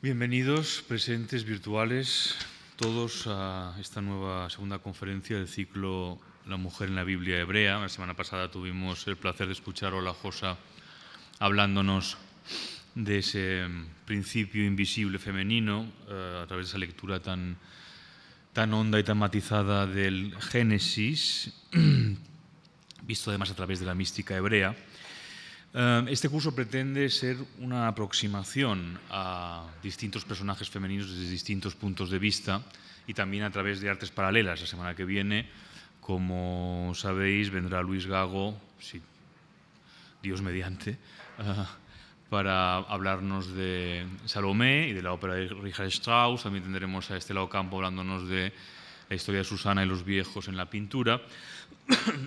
Bienvenidos, presentes, virtuales, todos a esta nueva segunda conferencia del ciclo La mujer en la Biblia hebrea. La semana pasada tuvimos el placer de escuchar a Ola Josa hablándonos de ese principio invisible femenino a través de esa lectura tan honda y tan matizada del Génesis, visto además a través de la mística hebrea. Este curso pretende ser una aproximación a distintos personajes femeninos desde distintos puntos de vista y también a través de artes paralelas. La semana que viene, como sabéis, vendrá Luis Gago, si Dios mediante, para hablarnos de Salomé y de la ópera de Richard Strauss. También tendremos a Estela Ocampo hablándonos de la historia de Susana y los viejos en la pintura.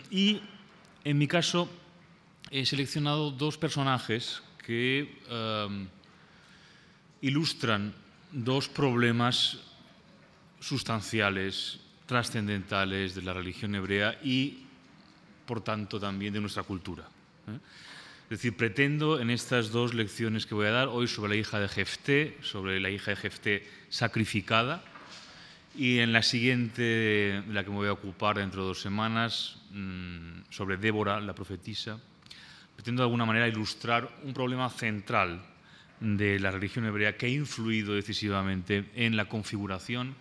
Y en mi caso he seleccionado dos personajes que ilustran dos problemas sustanciales, trascendentales de la religión hebrea y, por tanto, también de nuestra cultura. Es decir, pretendo en estas dos lecciones que voy a dar hoy sobre la hija de Jefté, sobre la hija de Jefté sacrificada, y en la siguiente, de la que me voy a ocupar dentro de 2 semanas, sobre Débora, la profetisa, pretendo de alguna manera ilustrar un problema central de la religión hebrea que ha influido decisivamente en la configuración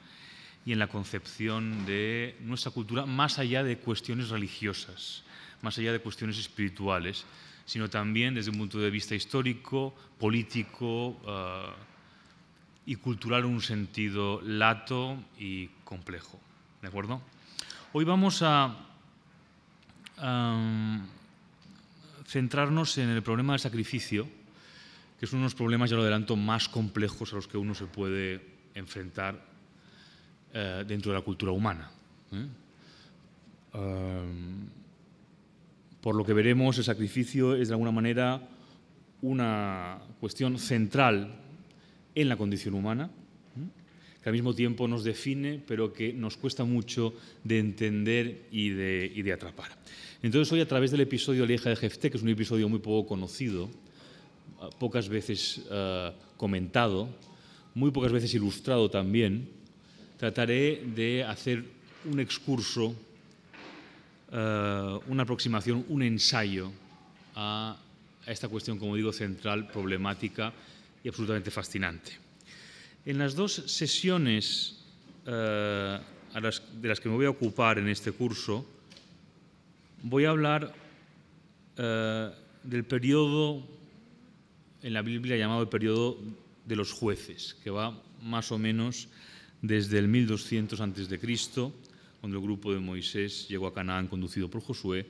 y en la concepción de nuestra cultura, más allá de cuestiones religiosas, más allá de cuestiones espirituales, sino también desde un punto de vista histórico, político y cultural en un sentido lato y complejo. ¿De acuerdo? Hoy vamos a centrarnos en el problema del sacrificio, que es uno de los problemas, ya lo adelanto, más complejos a los que uno se puede enfrentar dentro de la cultura humana. Por lo que veremos, el sacrificio es de alguna manera una cuestión central en la condición humana, que al mismo tiempo nos define, pero que nos cuesta mucho de entender y de atrapar. Entonces hoy, a través del episodio de la hija de Jefté, que es un episodio muy poco conocido, pocas veces comentado, muy pocas veces ilustrado también, trataré de hacer un excurso, una aproximación, un ensayo a esta cuestión, como digo, central, problemática y absolutamente fascinante. En las 2 sesiones de las que me voy a ocupar en este curso, voy a hablar del periodo en la Biblia llamado el periodo de los jueces, que va más o menos desde el 1200 a.C., cuando el grupo de Moisés llegó a Canaán conducido por Josué,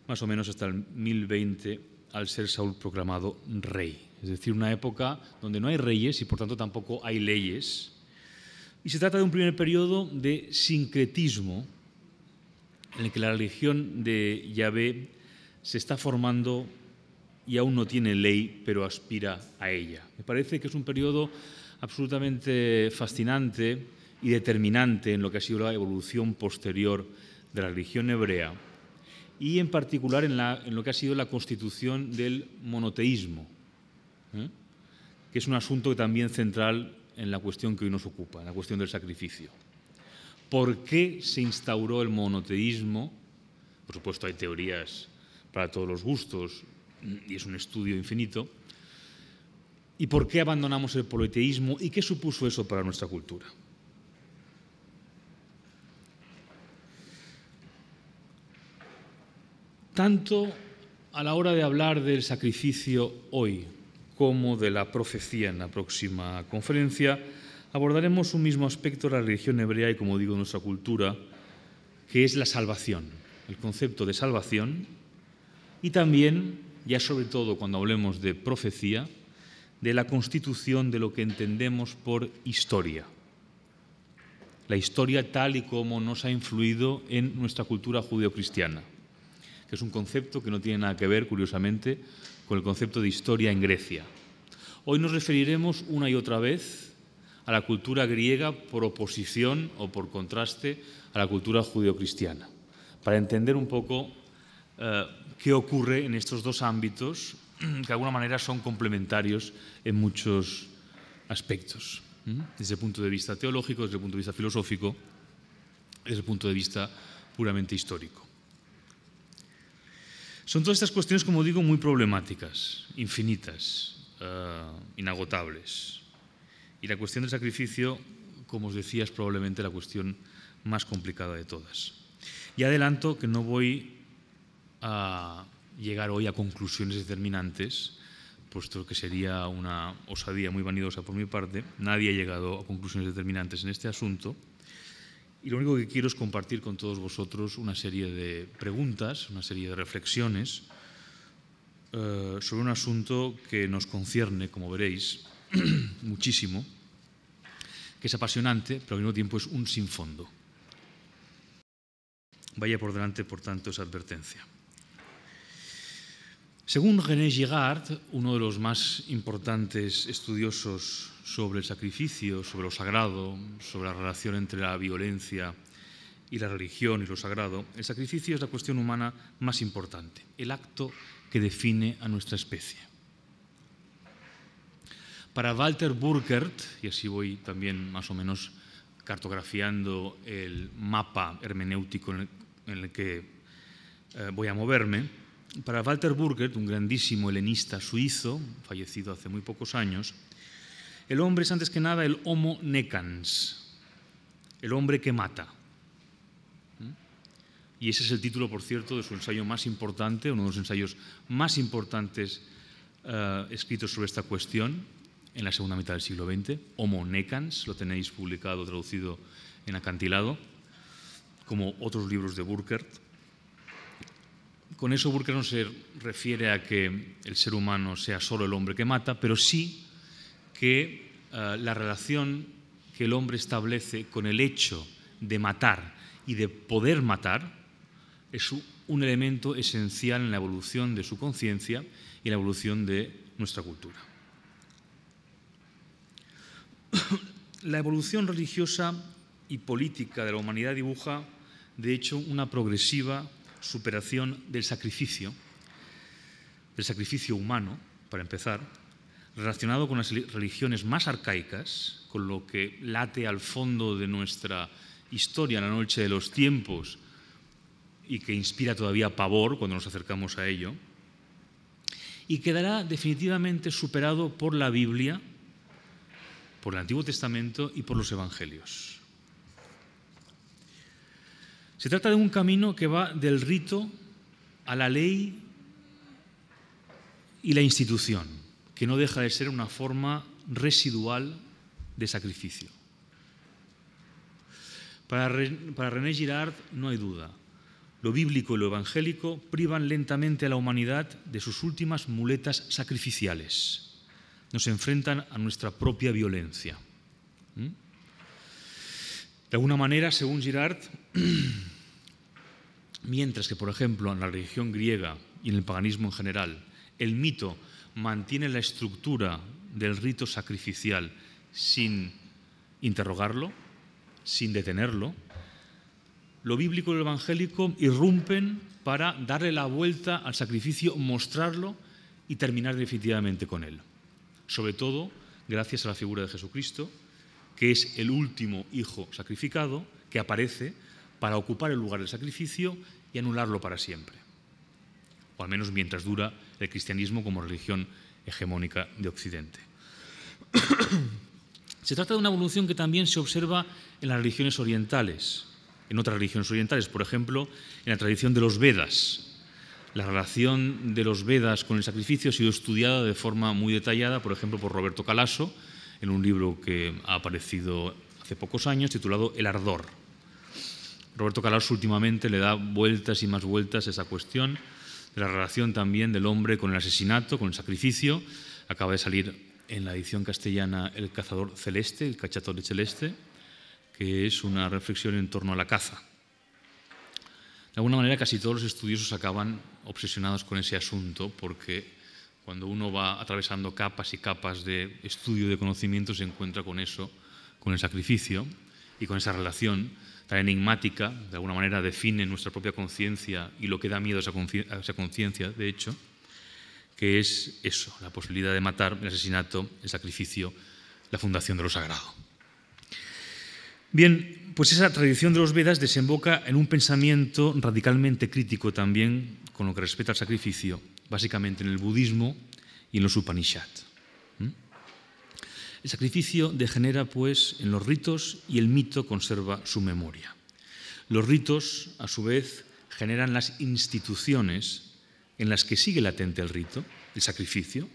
más o menos hasta el 1020, al ser Saúl proclamado rey. Es decir, una época donde no hay reyes y por tanto tampoco hay leyes. Y se trata de un primer periodo de sincretismo en el que la religión de Yahvé se está formando y aún no tiene ley, pero aspira a ella. Me parece que es un periodo absolutamente fascinante y determinante en lo que ha sido la evolución posterior de la religión hebrea y en particular en lo que ha sido la constitución del monoteísmo, que es un asunto también central en la cuestión que hoy nos ocupa, en la cuestión del sacrificio. ¿Por qué se instauró el monoteísmo? Por supuesto, hay teorías para todos los gustos y es un estudio infinito. ¿Y por qué abandonamos el politeísmo y qué supuso eso para nuestra cultura? Tanto a la hora de hablar del sacrificio hoy como de la profecía en la próxima conferencia, abordaremos un mismo aspecto de la religión hebrea y, como digo, de nuestra cultura, que es la salvación, el concepto de salvación, y también, ya sobre todo cuando hablemos de profecía, de la constitución de lo que entendemos por historia. La historia tal y como nos ha influido en nuestra cultura judeocristiana, que es un concepto que no tiene nada que ver, curiosamente, con el concepto de historia en Grecia. Hoy nos referiremos una y otra vez a la cultura griega por oposición o por contraste a la cultura judeocristiana, para entender un poco qué ocurre en estos dos ámbitos que de alguna manera son complementarios en muchos aspectos, desde el punto de vista teológico, desde el punto de vista filosófico, desde el punto de vista puramente histórico. Son todas estas cuestiones, como digo, muy problemáticas, infinitas, inagotables. Y la cuestión del sacrificio, como os decía, es probablemente la cuestión más complicada de todas. Y adelanto que no voy a llegar hoy a conclusiones determinantes, puesto que sería una osadía muy vanidosa por mi parte. Nadie ha llegado a conclusiones determinantes en este asunto. Y lo único que quiero es compartir con todos vosotros una serie de preguntas, una serie de reflexiones sobre un asunto que nos concierne, como veréis, muchísimo, que es apasionante, pero al mismo tiempo es un sinfondo. Vaya por delante, por tanto, esa advertencia. Según René Girard, uno de los más importantes estudiosos sobre el sacrificio, sobre lo sagrado, sobre la relación entre la violencia y la religión y lo sagrado, el sacrificio es la cuestión humana más importante, el acto que define a nuestra especie. Para Walter Burkert, y así voy también más o menos cartografiando el mapa hermenéutico en el que voy a moverme, para Walter Burkert, un grandísimo helenista suizo, fallecido hace muy pocos años, el hombre es antes que nada el homo necans, el hombre que mata. Y ese es el título, por cierto, de su ensayo más importante, uno de los ensayos más importantes escritos sobre esta cuestión en la segunda mitad del siglo XX, Homo necans, lo tenéis publicado, traducido en Acantilado, como otros libros de Burkert. Con eso Burkert no se refiere a que el ser humano sea solo el hombre que mata, pero sí que la relación que el hombre establece con el hecho de matar y de poder matar es un elemento esencial en la evolución de su conciencia y en la evolución de nuestra cultura. La evolución religiosa y política de la humanidad dibuja, de hecho, una progresiva superación del sacrificio humano, para empezar, relacionado con las religiones más arcaicas, con lo que late al fondo de nuestra historia en la noche de los tiempos y que inspira todavía pavor cuando nos acercamos a ello, y quedará definitivamente superado por la Biblia, por el Antiguo Testamento y por los Evangelios. Se trata de un camino que va del rito a la ley y la institución, que no deja de ser una forma residual de sacrificio. Para René Girard no hay duda. Lo bíblico y lo evangélico privan lentamente a la humanidad de sus últimas muletas sacrificiales. Nos enfrentan a nuestra propia violencia. De alguna manera, según Girard, mientras que, por ejemplo, en la religión griega y en el paganismo en general, el mito mantiene la estructura del rito sacrificial sin interrogarlo, sin detenerlo, lo bíblico y lo evangélico irrumpen para darle la vuelta al sacrificio, mostrarlo y terminar definitivamente con él. Sobre todo gracias a la figura de Jesucristo, que es el último hijo sacrificado, que aparece para ocupar el lugar del sacrificio y anularlo para siempre. O al menos mientras dura el cristianismo como religión hegemónica de Occidente. Se trata de una evolución que también se observa en las religiones orientales, en otras religiones orientales, por ejemplo, en la tradición de los Vedas. La relación de los Vedas con el sacrificio ha sido estudiada de forma muy detallada, por ejemplo, por Roberto Calasso, en un libro que ha aparecido hace pocos años, titulado El ardor. Roberto Calasso últimamente le da vueltas y más vueltas a esa cuestión de la relación también del hombre con el asesinato, con el sacrificio. Acaba de salir en la edición castellana El cazador celeste, el cacciatore celeste, que es una reflexión en torno a la caza. De alguna manera, casi todos los estudiosos acaban obsesionados con ese asunto, porque cuando uno va atravesando capas y capas de estudio y de conocimiento se encuentra con eso, con el sacrificio y con esa relación tan enigmática, de alguna manera define nuestra propia conciencia y lo que da miedo a esa conciencia, de hecho, que es eso, la posibilidad de matar, el asesinato, el sacrificio, la fundación de lo sagrado. Bien, pues esa tradición de los Vedas desemboca en un pensamiento radicalmente crítico también con lo que respecta al sacrificio, básicamente en el budismo y en los Upanishads. El sacrificio degenera, pues, en los ritos y el mito conserva su memoria. Los ritos, a su vez, generan las instituciones en las que sigue latente el rito, el sacrificio,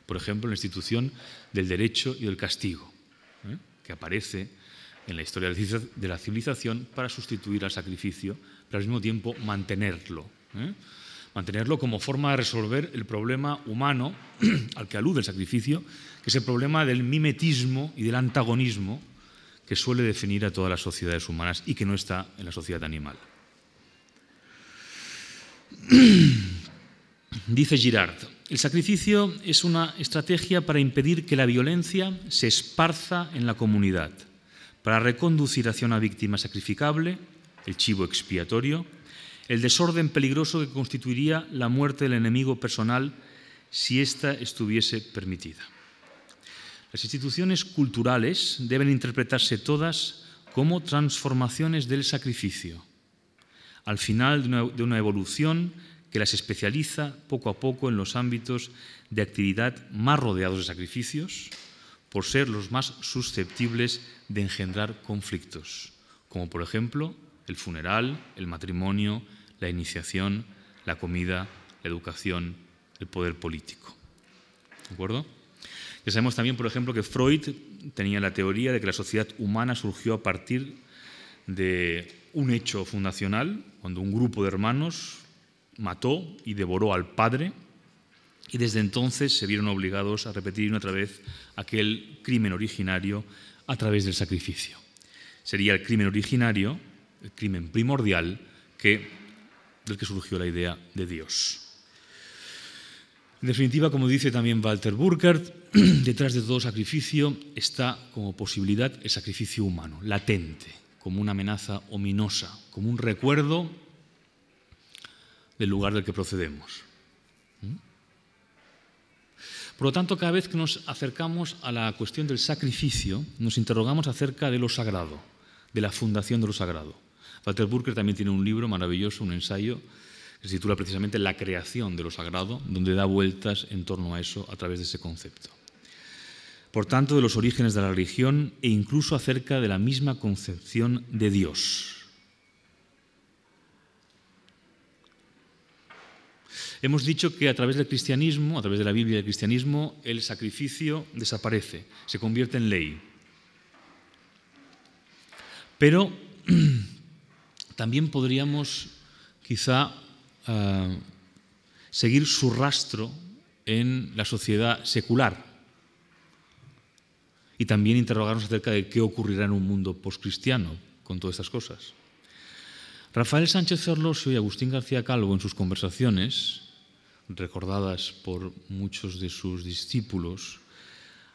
por ejemplo, la institución del derecho y del castigo, que aparece en la historia de la civilización para sustituir al sacrificio, pero al mismo tiempo mantenerlo. Mantenerlo como forma de resolver el problema humano al que alude el sacrificio, que es el problema del mimetismo y del antagonismo que suele definir a todas las sociedades humanas y que no está en la sociedad animal. Dice Girard, el sacrificio es una estrategia para impedir que la violencia se esparza en la comunidad, para reconducir hacia una víctima sacrificable, el chivo expiatorio, el desorden peligroso que constituiría la muerte del enemigo personal si ésta estuviese permitida. Las instituciones culturales deben interpretarse todas como transformaciones del sacrificio, al final de una evolución que las especializa poco a poco en los ámbitos de actividad más rodeados de sacrificios, por ser los más susceptibles de engendrar conflictos, como por ejemplo el funeral, el matrimonio, la iniciación, la comida, la educación, el poder político. ¿De acuerdo? Ya sabemos también, por ejemplo, que Freud tenía la teoría de que la sociedad humana surgió a partir de un hecho fundacional, cuando un grupo de hermanos mató y devoró al padre, y desde entonces se vieron obligados a repetir una otra vez aquel crimen originario a través del sacrificio. Sería el crimen originario, el crimen primordial, del que surgió la idea de Dios. En definitiva, como dice también Walter Burkert, detrás de todo sacrificio está como posibilidad el sacrificio humano, latente, como una amenaza ominosa, como un recuerdo del lugar del que procedemos. Por lo tanto, cada vez que nos acercamos a la cuestión del sacrificio, nos interrogamos acerca de lo sagrado, de la fundación de lo sagrado. Walter Burkert también tiene un libro maravilloso, un ensayo, que se titula precisamente La creación de lo sagrado, donde da vueltas en torno a eso a través de ese concepto. Por tanto, de los orígenes de la religión e incluso acerca de la misma concepción de Dios. Hemos dicho que a través del cristianismo, a través de la Biblia y del cristianismo, el sacrificio desaparece, se convierte en ley. Pero también podríamos quizá seguir su rastro en la sociedad secular y también interrogarnos acerca de qué ocurrirá en un mundo postcristiano con todas estas cosas. Rafael Sánchez Ferlosio y Agustín García Calvo, en sus conversaciones, recordadas por muchos de sus discípulos,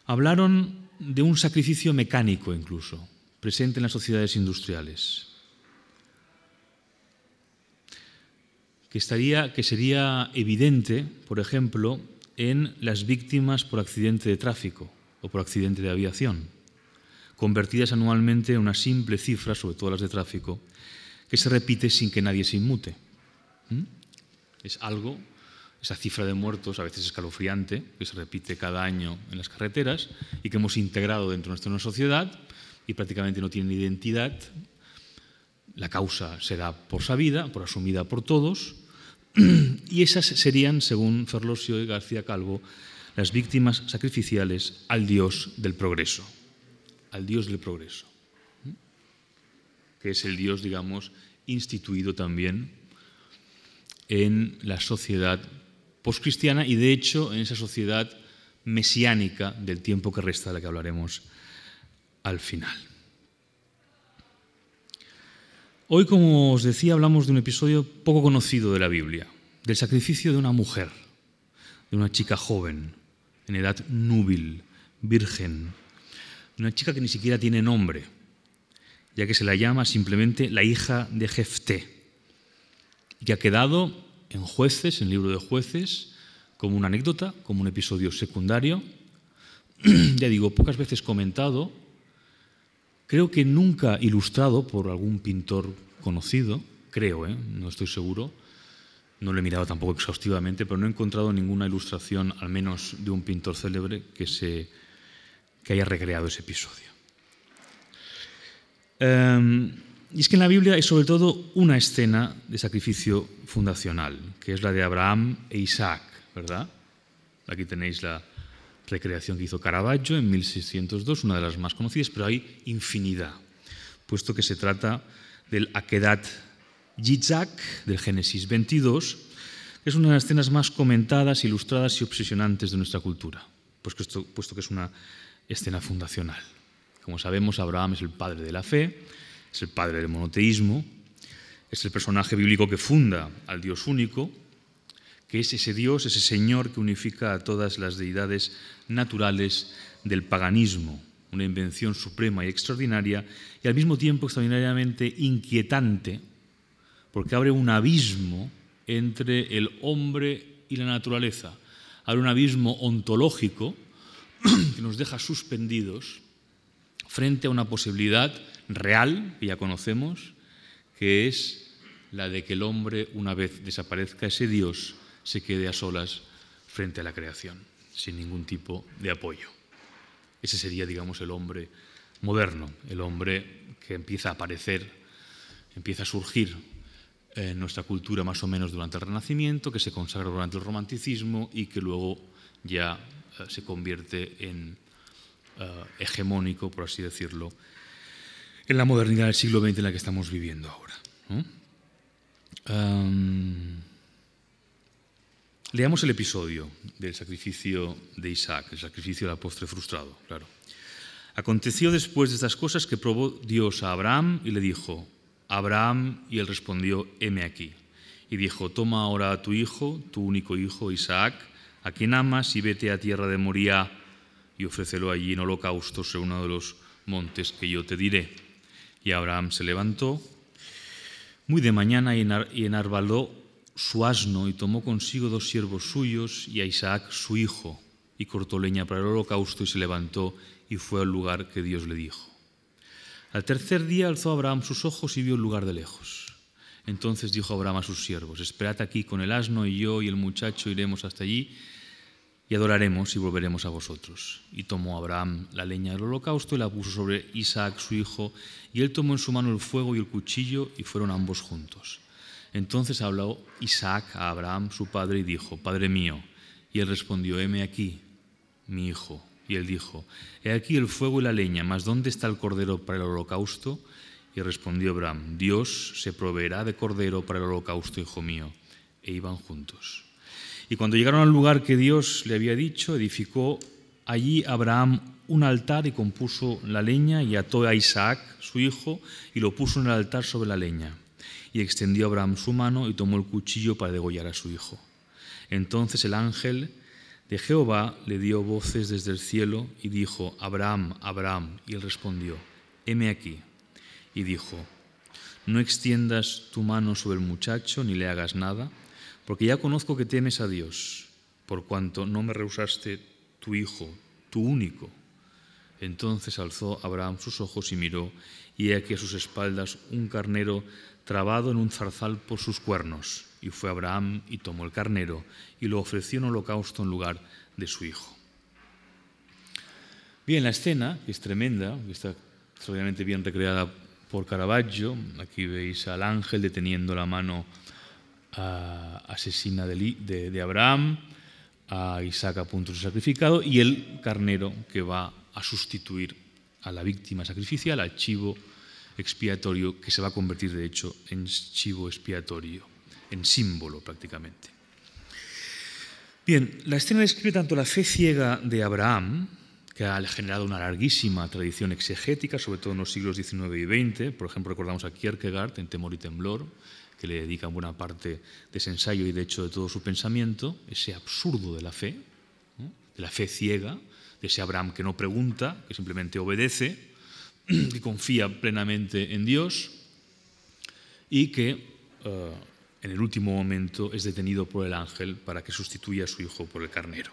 hablaron de un sacrificio mecánico incluso, presente en las sociedades industriales, que sería evidente, por ejemplo, en las víctimas por accidente de tráfico o por accidente de aviación, convertidas anualmente en una simple cifra, sobre todo las de tráfico, que se repite sin que nadie se inmute. Es algo, esa cifra de muertos, a veces escalofriante, que se repite cada año en las carreteras y que hemos integrado dentro de nuestra sociedad y prácticamente no tienen identidad. La causa se da por sabida, por asumida por todos, y esas serían, según Ferlosio y García Calvo, las víctimas sacrificiales al Dios del progreso, que es el Dios, digamos, instituido también en la sociedad poscristiana y, de hecho, en esa sociedad mesiánica del tiempo que resta, de la que hablaremos al final. Hoy, como os decía, hablamos de un episodio poco conocido de la Biblia, del sacrificio de una mujer, de una chica joven, en edad núbil, virgen, una chica que ni siquiera tiene nombre, ya que se la llama simplemente la hija de Jefté, y que ha quedado en Jueces, en el libro de Jueces, como una anécdota, como un episodio secundario, ya digo, pocas veces comentado, creo que nunca ilustrado por algún pintor conocido, creo, no estoy seguro, no lo he mirado tampoco exhaustivamente, pero no he encontrado ninguna ilustración, al menos de un pintor célebre, que haya recreado ese episodio. Y es que en la Biblia hay sobre todo una escena de sacrificio fundacional, que es la de Abraham e Isaac, ¿verdad? Aquí tenéis la recreación que hizo Caravaggio en 1602, una de las más conocidas, pero hay infinidad, puesto que se trata del Akedat Yitzhak, del Génesis 22, que es una de las escenas más comentadas, ilustradas y obsesionantes de nuestra cultura, puesto que es una escena fundacional. Como sabemos, Abraham es el padre de la fe, es el padre del monoteísmo, es el personaje bíblico que funda al Dios único, que es ese Dios, ese Señor que unifica a todas las deidades naturales del paganismo, una invención suprema y extraordinaria, y al mismo tiempo extraordinariamente inquietante, porque abre un abismo entre el hombre y la naturaleza, abre un abismo ontológico que nos deja suspendidos frente a una posibilidad real, que ya conocemos, que es la de que el hombre, una vez desaparezca ese Dios, se quede a solas frente a la creación, sin ningún tipo de apoyo. Ese sería, digamos, el hombre moderno, el hombre que empieza a aparecer, empieza a surgir en nuestra cultura más o menos durante el Renacimiento, que se consagra durante el Romanticismo y que luego ya se convierte en hegemónico, por así decirlo, en la modernidad del siglo XX en la que estamos viviendo ahora, ¿no? Leamos el episodio del sacrificio de Isaac, el sacrificio de la postre frustrado, claro. Aconteció después de estas cosas que probó Dios a Abraham y le dijo: Abraham, y él respondió: heme aquí. Y dijo: toma ahora a tu hijo, tu único hijo, Isaac, a quien amas, y vete a tierra de Moría y ofrécelo allí en holocausto sobre uno de los montes que yo te diré. Y Abraham se levantó muy de mañana y enarbaló su asno y tomó consigo 2 siervos suyos y a Isaac su hijo, y cortó leña para el holocausto y se levantó y fue al lugar que Dios le dijo. Al tercer día alzó Abraham sus ojos y vio el lugar de lejos. Entonces dijo Abraham a sus siervos: esperad aquí con el asno, y yo y el muchacho iremos hasta allí y adoraremos y volveremos a vosotros. Y tomó Abraham la leña del holocausto y la puso sobre Isaac su hijo, y él tomó en su mano el fuego y el cuchillo, y fueron ambos juntos. Entonces habló Isaac a Abraham su padre y dijo: Padre mío. Y él respondió: heme aquí, mi hijo. Y él dijo: he aquí el fuego y la leña, mas ¿dónde está el cordero para el holocausto? Y respondió Abraham: Dios se proveerá de cordero para el holocausto, hijo mío. E iban juntos. Y cuando llegaron al lugar que Dios le había dicho, edificó allí Abraham un altar y compuso la leña y ató a Isaac, su hijo, y lo puso en el altar sobre la leña. Y extendió Abraham su mano y tomó el cuchillo para degollar a su hijo. Entonces el ángel de Jehová le dio voces desde el cielo y dijo: Abraham, Abraham. Y él respondió: heme aquí. Y dijo: no extiendas tu mano sobre el muchacho ni le hagas nada, porque ya conozco que temes a Dios, por cuanto no me rehusaste tu hijo, tu único. Entonces alzó Abraham sus ojos y miró, y he aquí a sus espaldas un carnero trabado en un zarzal por sus cuernos. Y fue Abraham y tomó el carnero y lo ofreció en holocausto en lugar de su hijo. Bien, la escena, que es tremenda, que está extraordinariamente bien recreada por Caravaggio. Aquí veis al ángel deteniendo la mano asesina de Abraham, a Isaac a punto de ser sacrificado, y el carnero que va a sustituir a la víctima sacrificial, al chivo expiatorio, que se va a convertir de hecho en chivo expiatorio, en símbolo prácticamente. Bien, la escena describe tanto la fe ciega de Abraham, que ha generado una larguísima tradición exegética, sobre todo en los siglos XIX y XX. Por ejemplo, recordamos a Kierkegaard en Temor y Temblor, que le dedica buena parte de ese ensayo y de hecho de todo su pensamiento, ese absurdo de la fe, ¿no? De la fe ciega, de ese Abraham que no pregunta, que simplemente obedece, que confía plenamente en Dios y que en el último momento es detenido por el ángel para que sustituya a su hijo por el carnero.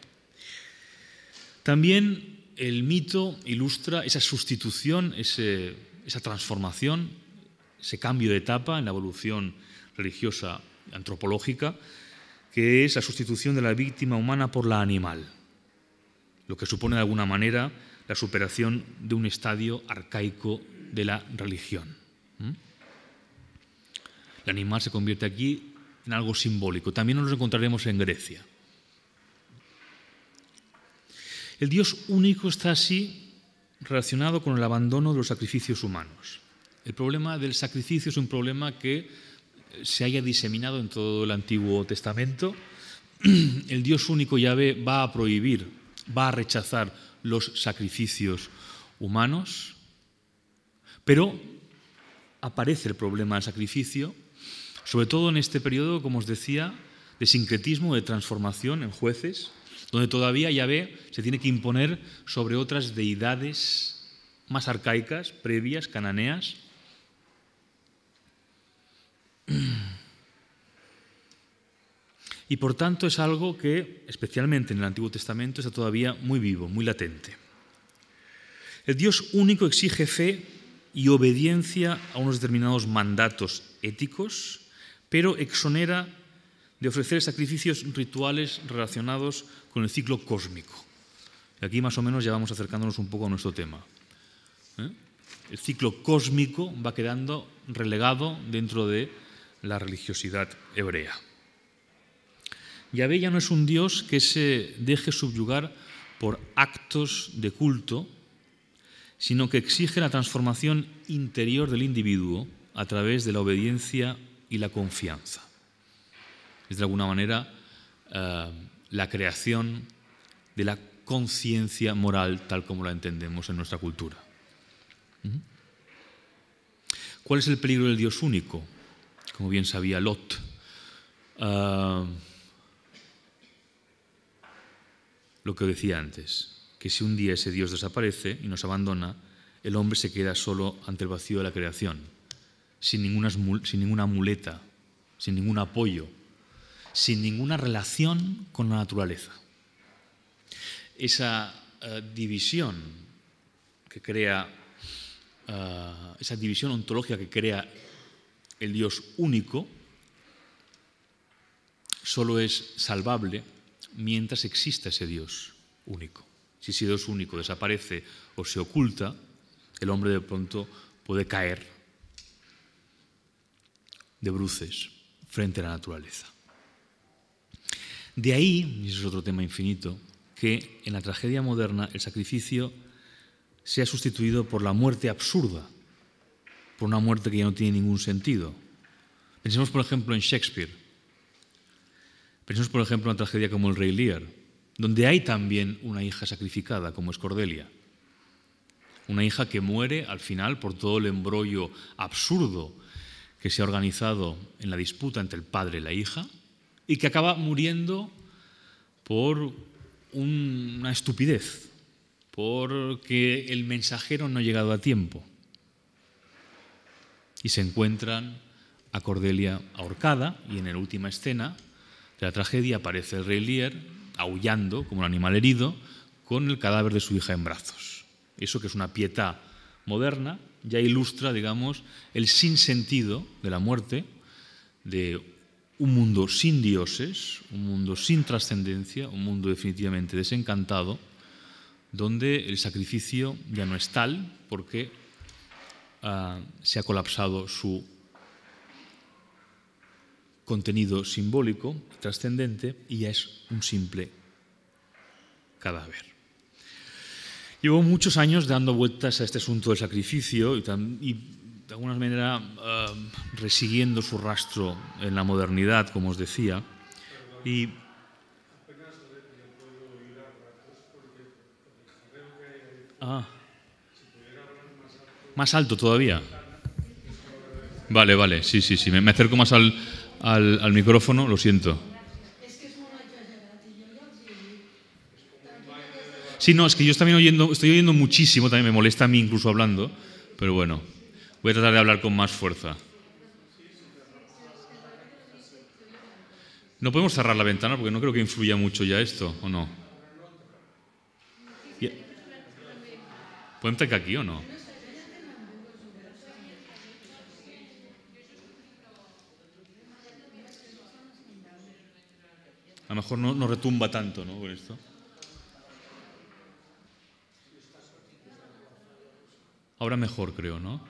También el mito ilustra esa sustitución, esa transformación, ese cambio de etapa en la evolución religiosa antropológica, que es la sustitución de la víctima humana por la animal, lo que supone de alguna manera la superación de un estadio arcaico de la religión. El animal se convierte aquí en algo simbólico. También nos lo encontraremos en Grecia. El Dios único está así relacionado con el abandono de los sacrificios humanos. El problema del sacrificio es un problema que se haya diseminado en todo el Antiguo Testamento. El Dios único, Yahvé, va a prohibir, va a rechazar los sacrificios humanos, pero aparece el problema del sacrificio, sobre todo en este periodo, como os decía, de sincretismo, de transformación en Jueces, donde todavía Yahvé se tiene que imponer sobre otras deidades más arcaicas, previas, cananeas. Y por tanto es algo que, especialmente en el Antiguo Testamento, está todavía muy vivo, muy latente. El Dios único exige fe y obediencia a unos determinados mandatos éticos, pero exonera de ofrecer sacrificios rituales relacionados con el ciclo cósmico. Y aquí más o menos ya vamos acercándonos un poco a nuestro tema. El ciclo cósmico va quedando relegado dentro de la religiosidad hebrea. Yahvé ya no es un Dios que se deje subyugar por actos de culto, sino que exige la transformación interior del individuo a través de la obediencia y la confianza. Es de alguna manera la creación de la conciencia moral tal como la entendemos en nuestra cultura. ¿Cuál es el peligro del Dios único? Como bien sabía Lot. Lo que decía antes, que si un día ese Dios desaparece y nos abandona, el hombre se queda solo ante el vacío de la creación, sin ninguna muleta, sin ningún apoyo, sin ninguna relación con la naturaleza. Esa división que crea, esa división ontológica que crea el Dios único, solo es salvable mientras exista ese Dios único. Si ese Dios único desaparece o se oculta, el hombre de pronto puede caer de bruces frente a la naturaleza. De ahí, y ese es otro tema infinito, que en la tragedia moderna el sacrificio sea sustituido por la muerte absurda, por una muerte que ya no tiene ningún sentido. Pensemos, por ejemplo, en Shakespeare. Pensemos, por ejemplo, en una tragedia como El Rey Lear, donde hay también una hija sacrificada, como es Cordelia. Una hija que muere al final por todo el embrollo absurdo que se ha organizado en la disputa entre el padre y la hija y que acaba muriendo por una estupidez, porque el mensajero no ha llegado a tiempo. Y se encuentran a Cordelia ahorcada y en la última escena de la tragedia aparece el Rey Lear aullando como un animal herido con el cadáver de su hija en brazos. Eso, que es una pietà moderna, ya ilustra, digamos, el sinsentido de la muerte, de un mundo sin dioses, un mundo sin trascendencia, un mundo definitivamente desencantado, donde el sacrificio ya no es tal porque se ha colapsado su contenido simbólico, trascendente, y ya es un simple cadáver. Llevo muchos años dando vueltas a este asunto del sacrificio y de alguna manera resiguiendo su rastro en la modernidad, como os decía. Y más alto todavía. Vale, sí, me acerco más al micrófono, lo siento. Sí, no, es que yo también estoy oyendo muchísimo, también me molesta a mí incluso hablando, pero bueno, voy a tratar de hablar con más fuerza. No podemos cerrar la ventana porque no creo que influya mucho ya esto, ¿o no? ¿Podem tancar aquí o no? A lo mejor no retumba tanto, ¿no? Por esto. Ahora mejor, creo, ¿no?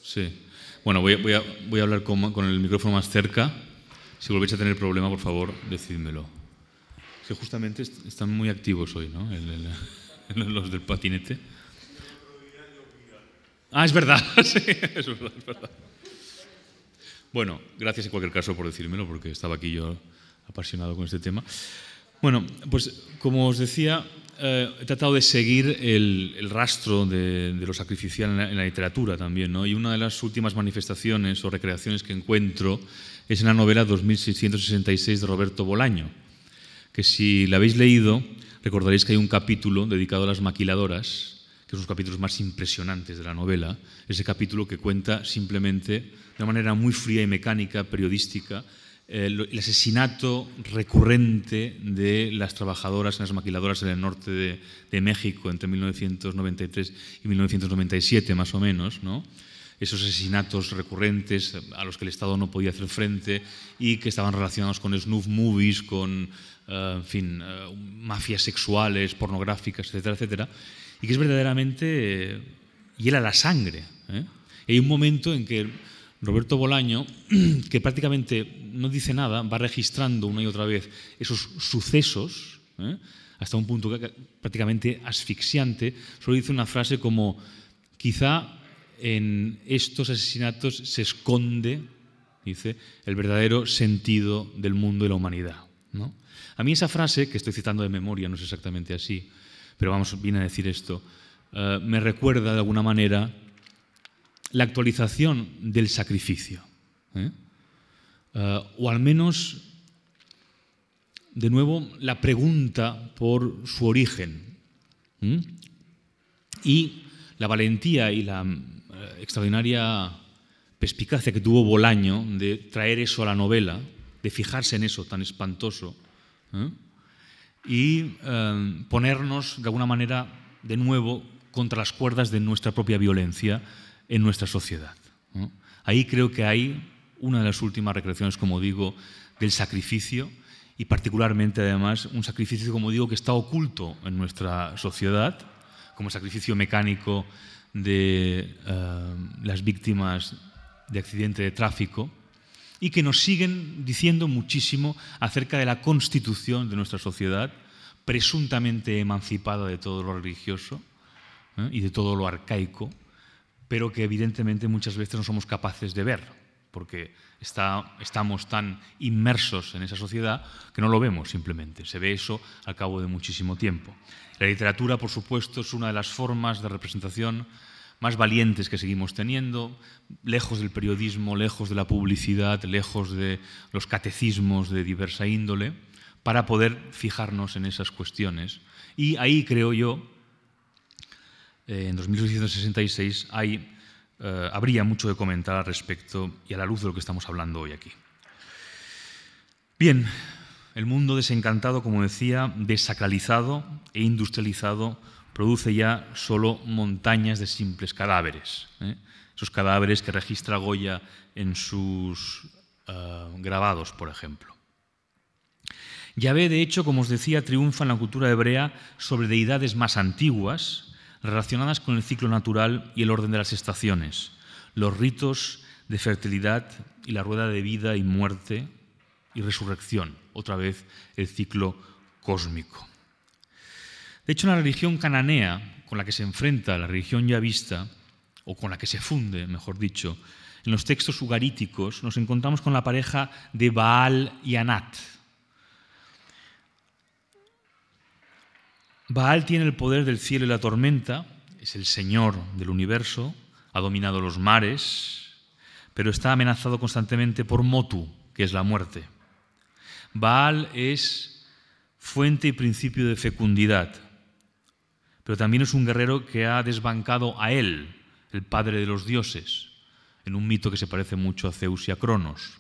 Sí. Bueno, voy a hablar con el micrófono más cerca. Si volvéis a tener problema, por favor, decídmelo. Es que justamente están muy activos hoy, ¿no? Los del patinete. Ah, es verdad. Sí, es verdad. Bueno, gracias en cualquier caso por decírmelo, porque estaba aquí yo apasionado con este tema. Bueno, pues como os decía, he tratado de seguir el rastro de lo sacrificial en la literatura también, ¿no? Y una de las últimas manifestaciones o recreaciones que encuentro es en la novela 2666 de Roberto Bolaño, que si la habéis leído recordaréis que hay un capítulo dedicado a las maquiladoras, que es uno de los capítulos más impresionantes de la novela, ese capítulo que cuenta simplemente de una manera muy fría y mecánica, periodística, el asesinato recurrente de las trabajadoras en las maquiladoras en el norte de México entre 1993 y 1997, más o menos, ¿no? Esos asesinatos recurrentes a los que el Estado no podía hacer frente y que estaban relacionados con snuff movies, con mafias sexuales, pornográficas, etcétera, etcétera, y que es verdaderamente hiela la sangre, ¿eh? Y hay un momento en que Roberto Bolaño, que prácticamente no dice nada, va registrando una y otra vez esos sucesos, hasta un punto prácticamente asfixiante. Solo dice una frase como: quizá en estos asesinatos se esconde, dice, el verdadero sentido del mundo y la humanidad, ¿no? A mí esa frase, que estoy citando de memoria, no es exactamente así, pero vamos, viene a decir esto, me recuerda de alguna manera la actualización del sacrificio, o al menos, de nuevo, la pregunta por su origen, y la valentía y la extraordinaria perspicacia que tuvo Bolaño de traer eso a la novela, de fijarse en eso tan espantoso, y ponernos de alguna manera de nuevo contra las cuerdas de nuestra propia violencia en nuestra sociedad, ¿no? Ahí creo que hay una de las últimas recreaciones, como digo, del sacrificio, y particularmente además un sacrificio, como digo, que está oculto en nuestra sociedad, como el sacrificio mecánico de las víctimas de accidente de tráfico, y que nos siguen diciendo muchísimo acerca de la constitución de nuestra sociedad, presuntamente emancipada de todo lo religioso y de todo lo arcaico, pero que evidentemente muchas veces no somos capaces de ver, porque estamos tan inmersos en esa sociedad que no lo vemos simplemente. Se ve eso al cabo de muchísimo tiempo. La literatura, por supuesto, es una de las formas de representación más valientes que seguimos teniendo, lejos del periodismo, lejos de la publicidad, lejos de los catecismos de diversa índole, para poder fijarnos en esas cuestiones. Y ahí, creo yo, en 2666 habría mucho que comentar al respecto y a la luz de lo que estamos hablando hoy aquí. Bien, el mundo desencantado, como decía, desacralizado e industrializado, produce ya solo montañas de simples cadáveres, esos cadáveres que registra Goya en sus grabados, por ejemplo. Yahvé, de hecho, como os decía, triunfa en la cultura hebrea sobre deidades más antiguas, relacionadas con el ciclo natural y el orden de las estaciones, los ritos de fertilidad y la rueda de vida y muerte y resurrección, otra vez el ciclo cósmico. De hecho, en la religión cananea, con la que se enfrenta la religión yavista, o con la que se funde, mejor dicho, en los textos ugaríticos nos encontramos con la pareja de Baal y Anat. Baal tiene el poder del cielo y la tormenta, es el señor del universo, ha dominado los mares, pero está amenazado constantemente por Motu, que es la muerte. Baal es fuente y principio de fecundidad, pero también es un guerrero que ha desbancado a él, el padre de los dioses, en un mito que se parece mucho a Zeus y a Cronos.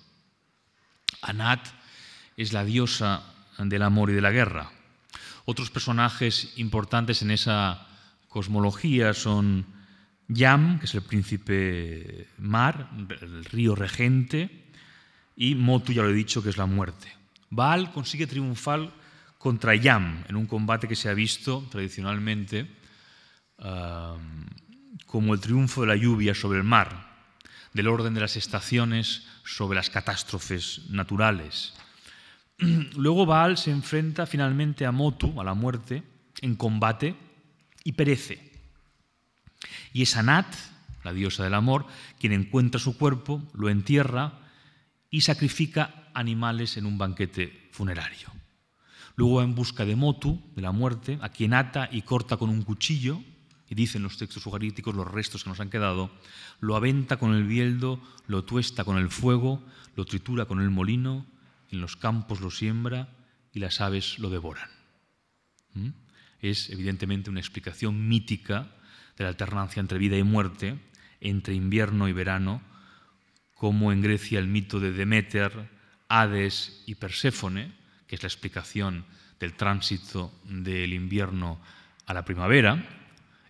Anat es la diosa del amor y de la guerra. Otros personajes importantes en esa cosmología son Yam, que es el príncipe mar, el río regente, y Motu, ya lo he dicho, que es la muerte. Baal consigue triunfar contra Yam en un combate que se ha visto tradicionalmente como el triunfo de la lluvia sobre el mar, del orden de las estaciones sobre las catástrofes naturales. Luego Baal se enfrenta finalmente a Motu, a la muerte, en combate y perece. Y es Anat, la diosa del amor, quien encuentra su cuerpo, lo entierra y sacrifica animales en un banquete funerario. Luego va en busca de Motu, de la muerte, a quien ata y corta con un cuchillo, y dicen los textos ugaríticos, los restos que nos han quedado, lo aventa con el bieldo, lo tuesta con el fuego, lo tritura con el molino, en los campos lo siembra y las aves lo devoran. Es evidentemente una explicación mítica de la alternancia entre vida y muerte, entre invierno y verano, como en Grecia el mito de Deméter, Hades y Perséfone, que es la explicación del tránsito del invierno a la primavera.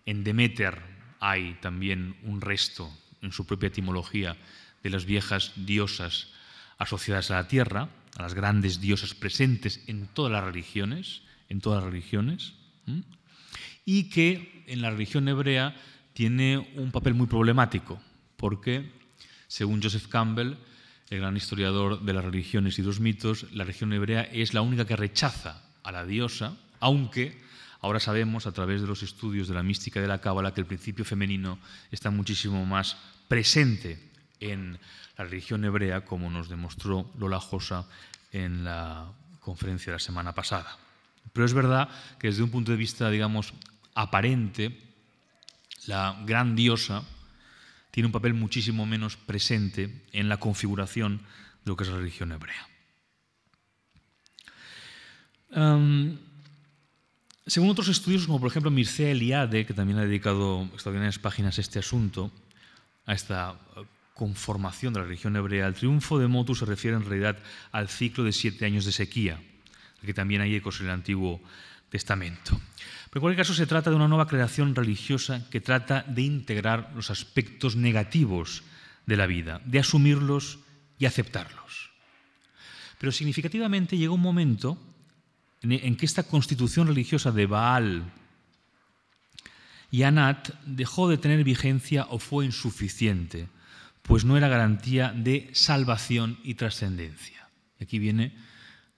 En Deméter hay también un resto, en su propia etimología, de las viejas diosas asociadas a la tierra, a las grandes diosas presentes en todas las religiones, y que en la religión hebrea tiene un papel muy problemático, porque, según Joseph Campbell, el gran historiador de las religiones y los mitos, la religión hebrea es la única que rechaza a la diosa, aunque ahora sabemos, a través de los estudios de la mística de la Cábala, que el principio femenino está muchísimo más presente en la religión hebrea, como nos demostró Lola Josa en la conferencia de la semana pasada. Pero es verdad que desde un punto de vista, digamos, aparente, la gran diosa tiene un papel muchísimo menos presente en la configuración de lo que es la religión hebrea. Según otros estudios, como por ejemplo Mircea Eliade, que también ha dedicado extraordinarias páginas a este asunto, a esta conformación de la religión hebrea, el triunfo de Motu se refiere en realidad al ciclo de 7 años de sequía, que también hay ecos en el Antiguo Testamento. Pero en cualquier caso se trata de una nueva creación religiosa que trata de integrar los aspectos negativos de la vida, de asumirlos y aceptarlos. Pero significativamente llegó un momento en que esta constitución religiosa de Baal y Anat dejó de tener vigencia o fue insuficiente, pues no era garantía de salvación y trascendencia. Y aquí viene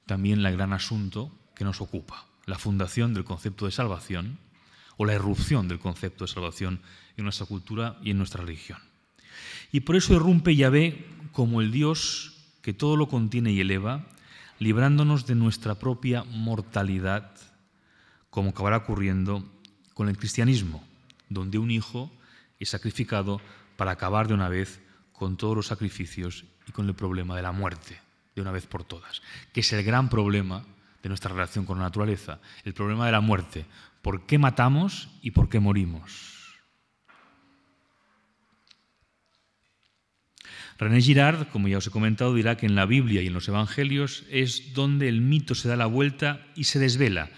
también el gran asunto que nos ocupa, la fundación del concepto de salvación o la irrupción del concepto de salvación en nuestra cultura y en nuestra religión. Y por eso irrumpe Yahvé como el Dios que todo lo contiene y eleva, librándonos de nuestra propia mortalidad, como acabará ocurriendo con el cristianismo, donde un hijo es sacrificado para acabar de una vez con todos los sacrificios y con el problema de la muerte, de una vez por todas, que es el gran problema de nuestra relación con la naturaleza, el problema de la muerte. ¿Por qué matamos y por qué morimos? René Girard, como ya os he comentado, dirá que en la Biblia y en los Evangelios es donde el mito se da la vuelta y se desvela,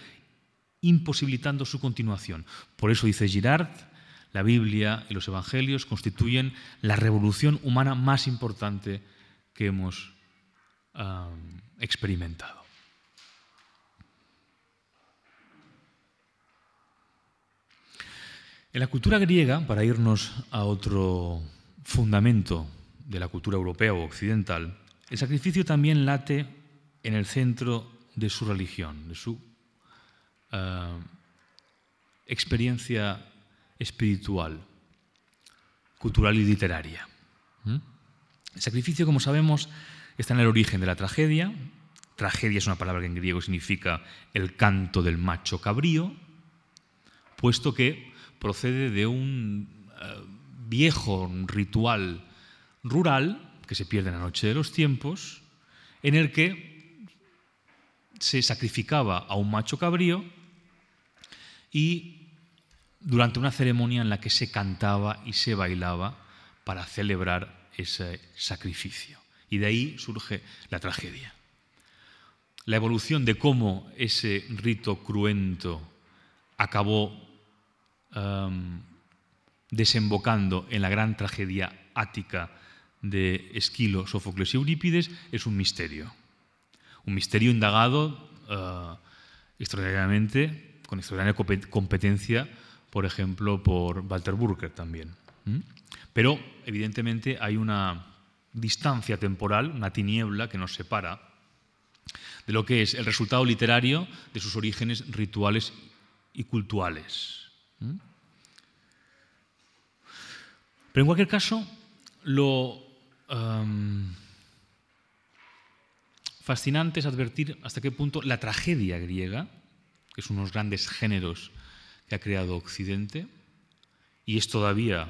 imposibilitando su continuación. Por eso dice Girard, la Biblia y los Evangelios constituyen la revolución humana más importante que hemos experimentado. En la cultura griega, para irnos a otro fundamento de la cultura europea o occidental, el sacrificio también late en el centro de su religión, de su experiencia espiritual, cultural y literaria. El sacrificio, como sabemos, está en el origen de la tragedia. Tragedia es una palabra que en griego significa el canto del macho cabrío, puesto que procede de un viejo ritual rural que se pierde en la noche de los tiempos, en el que se sacrificaba a un macho cabrío y durante una ceremonia en la que se cantaba y se bailaba para celebrar ese sacrificio. Y de ahí surge la tragedia. La evolución de cómo ese rito cruento acabó desembocando en la gran tragedia ática de Esquilo, Sófocles y Eurípides, es un misterio indagado extraordinariamente, con extraordinaria competencia, por ejemplo, por Walter Burger también. Pero, evidentemente, hay una distancia temporal, una tiniebla que nos separa de lo que es el resultado literario de sus orígenes rituales y cultuales. Pero, en cualquier caso, lo fascinante es advertir hasta qué punto la tragedia griega, que es uno de los grandes géneros que ha creado Occidente, y es todavía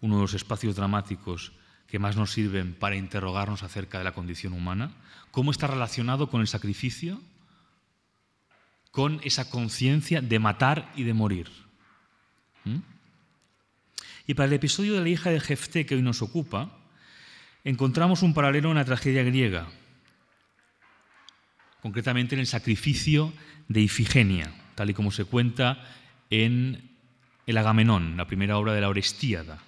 uno de los espacios dramáticos que más nos sirven para interrogarnos acerca de la condición humana, cómo está relacionado con el sacrificio, con esa conciencia de matar y de morir. Y para el episodio de la hija de Jefté que hoy nos ocupa, encontramos un paralelo en la tragedia griega, concretamente en el sacrificio de Ifigenia, tal y como se cuenta en el Agamenón, la primera obra de la Orestíada,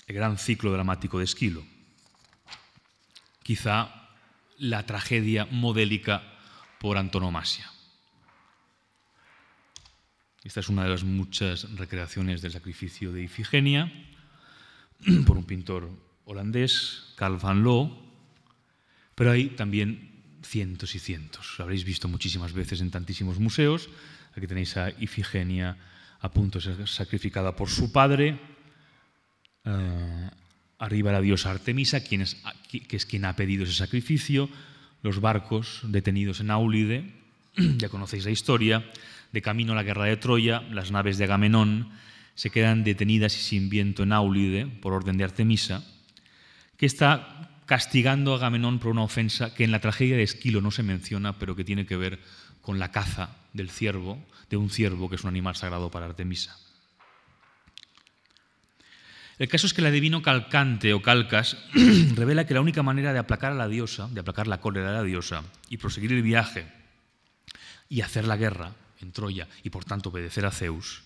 el gran ciclo dramático de Esquilo. Quizá la tragedia modélica por antonomasia. Esta es una de las muchas recreaciones del sacrificio de Ifigenia por un pintor holandés, Carl van Loo, pero hay también cientos y cientos. Lo habréis visto muchísimas veces en tantísimos museos. Aquí tenéis a Ifigenia a punto de ser sacrificada por su padre. Arriba la diosa Artemisa, que es quien ha pedido ese sacrificio. Los barcos detenidos en Áulide, ya conocéis la historia. De camino a la guerra de Troya, las naves de Agamenón se quedan detenidas y sin viento en Áulide por orden de Artemisa, que está castigando a Agamenón por una ofensa que en la tragedia de Esquilo no se menciona, pero que tiene que ver con la caza del ciervo, de un ciervo que es un animal sagrado para Artemisa. El caso es que el adivino Calcante o Calcas revela que la única manera de aplacar a la diosa, de aplacar la cólera de la diosa y proseguir el viaje y hacer la guerra en Troya y por tanto obedecer a Zeus,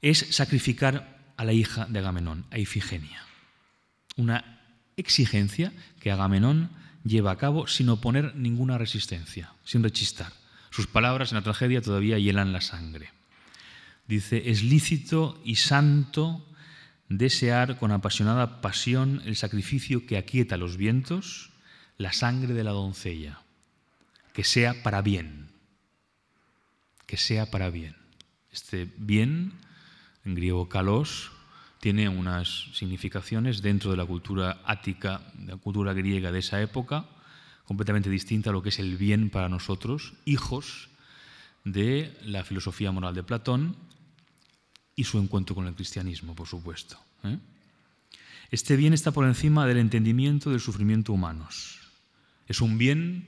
es sacrificar a la hija de Agamenón, a Ifigenia. Una exigencia que Agamenón lleva a cabo sin oponer ninguna resistencia, sin rechistar. Sus palabras en la tragedia todavía hielan la sangre. Dice: es lícito y santo desear con apasionada pasión el sacrificio que aquieta los vientos, la sangre de la doncella, que sea para bien. Que sea para bien. Este bien, en griego kalos, tiene unas significaciones dentro de la cultura ática, de la cultura griega de esa época, completamente distinta a lo que es el bien para nosotros, hijos de la filosofía moral de Platón y su encuentro con el cristianismo, por supuesto. Este bien está por encima del entendimiento del sufrimiento humanos. Es un bien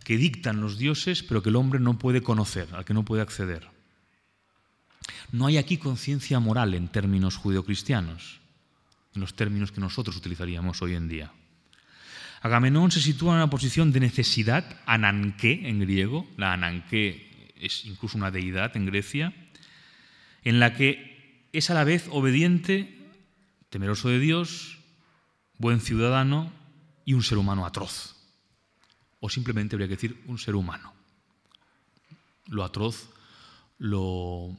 que dictan los dioses, pero que el hombre no puede conocer, al que no puede acceder. No hay aquí conciencia moral en términos judeocristianos, en los términos que nosotros utilizaríamos hoy en día. Agamenón se sitúa en una posición de necesidad, ananké en griego, la ananké es incluso una deidad en Grecia, en la que es a la vez obediente, temeroso de Dios, buen ciudadano y un ser humano atroz. O simplemente habría que decir un ser humano. Lo atroz lo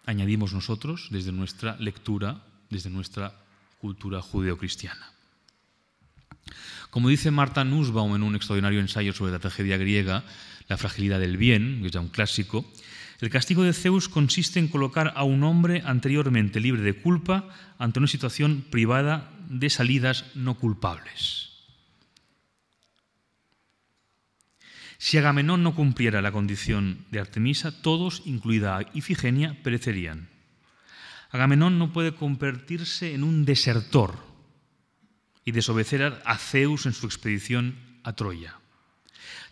añadimos nosotros desde nuestra lectura, desde nuestra cultura judeocristiana. Como dice Martha Nussbaum en un extraordinario ensayo sobre la tragedia griega, La fragilidad del bien, que es ya un clásico, el castigo de Zeus consiste en colocar a un hombre anteriormente libre de culpa ante una situación privada de salidas no culpables. Si Agamenón no cumpliera la condición de Artemisa, todos, incluida Ifigenia, perecerían. Agamenón no puede convertirse en un desertor y desobedecer a Zeus en su expedición a Troya.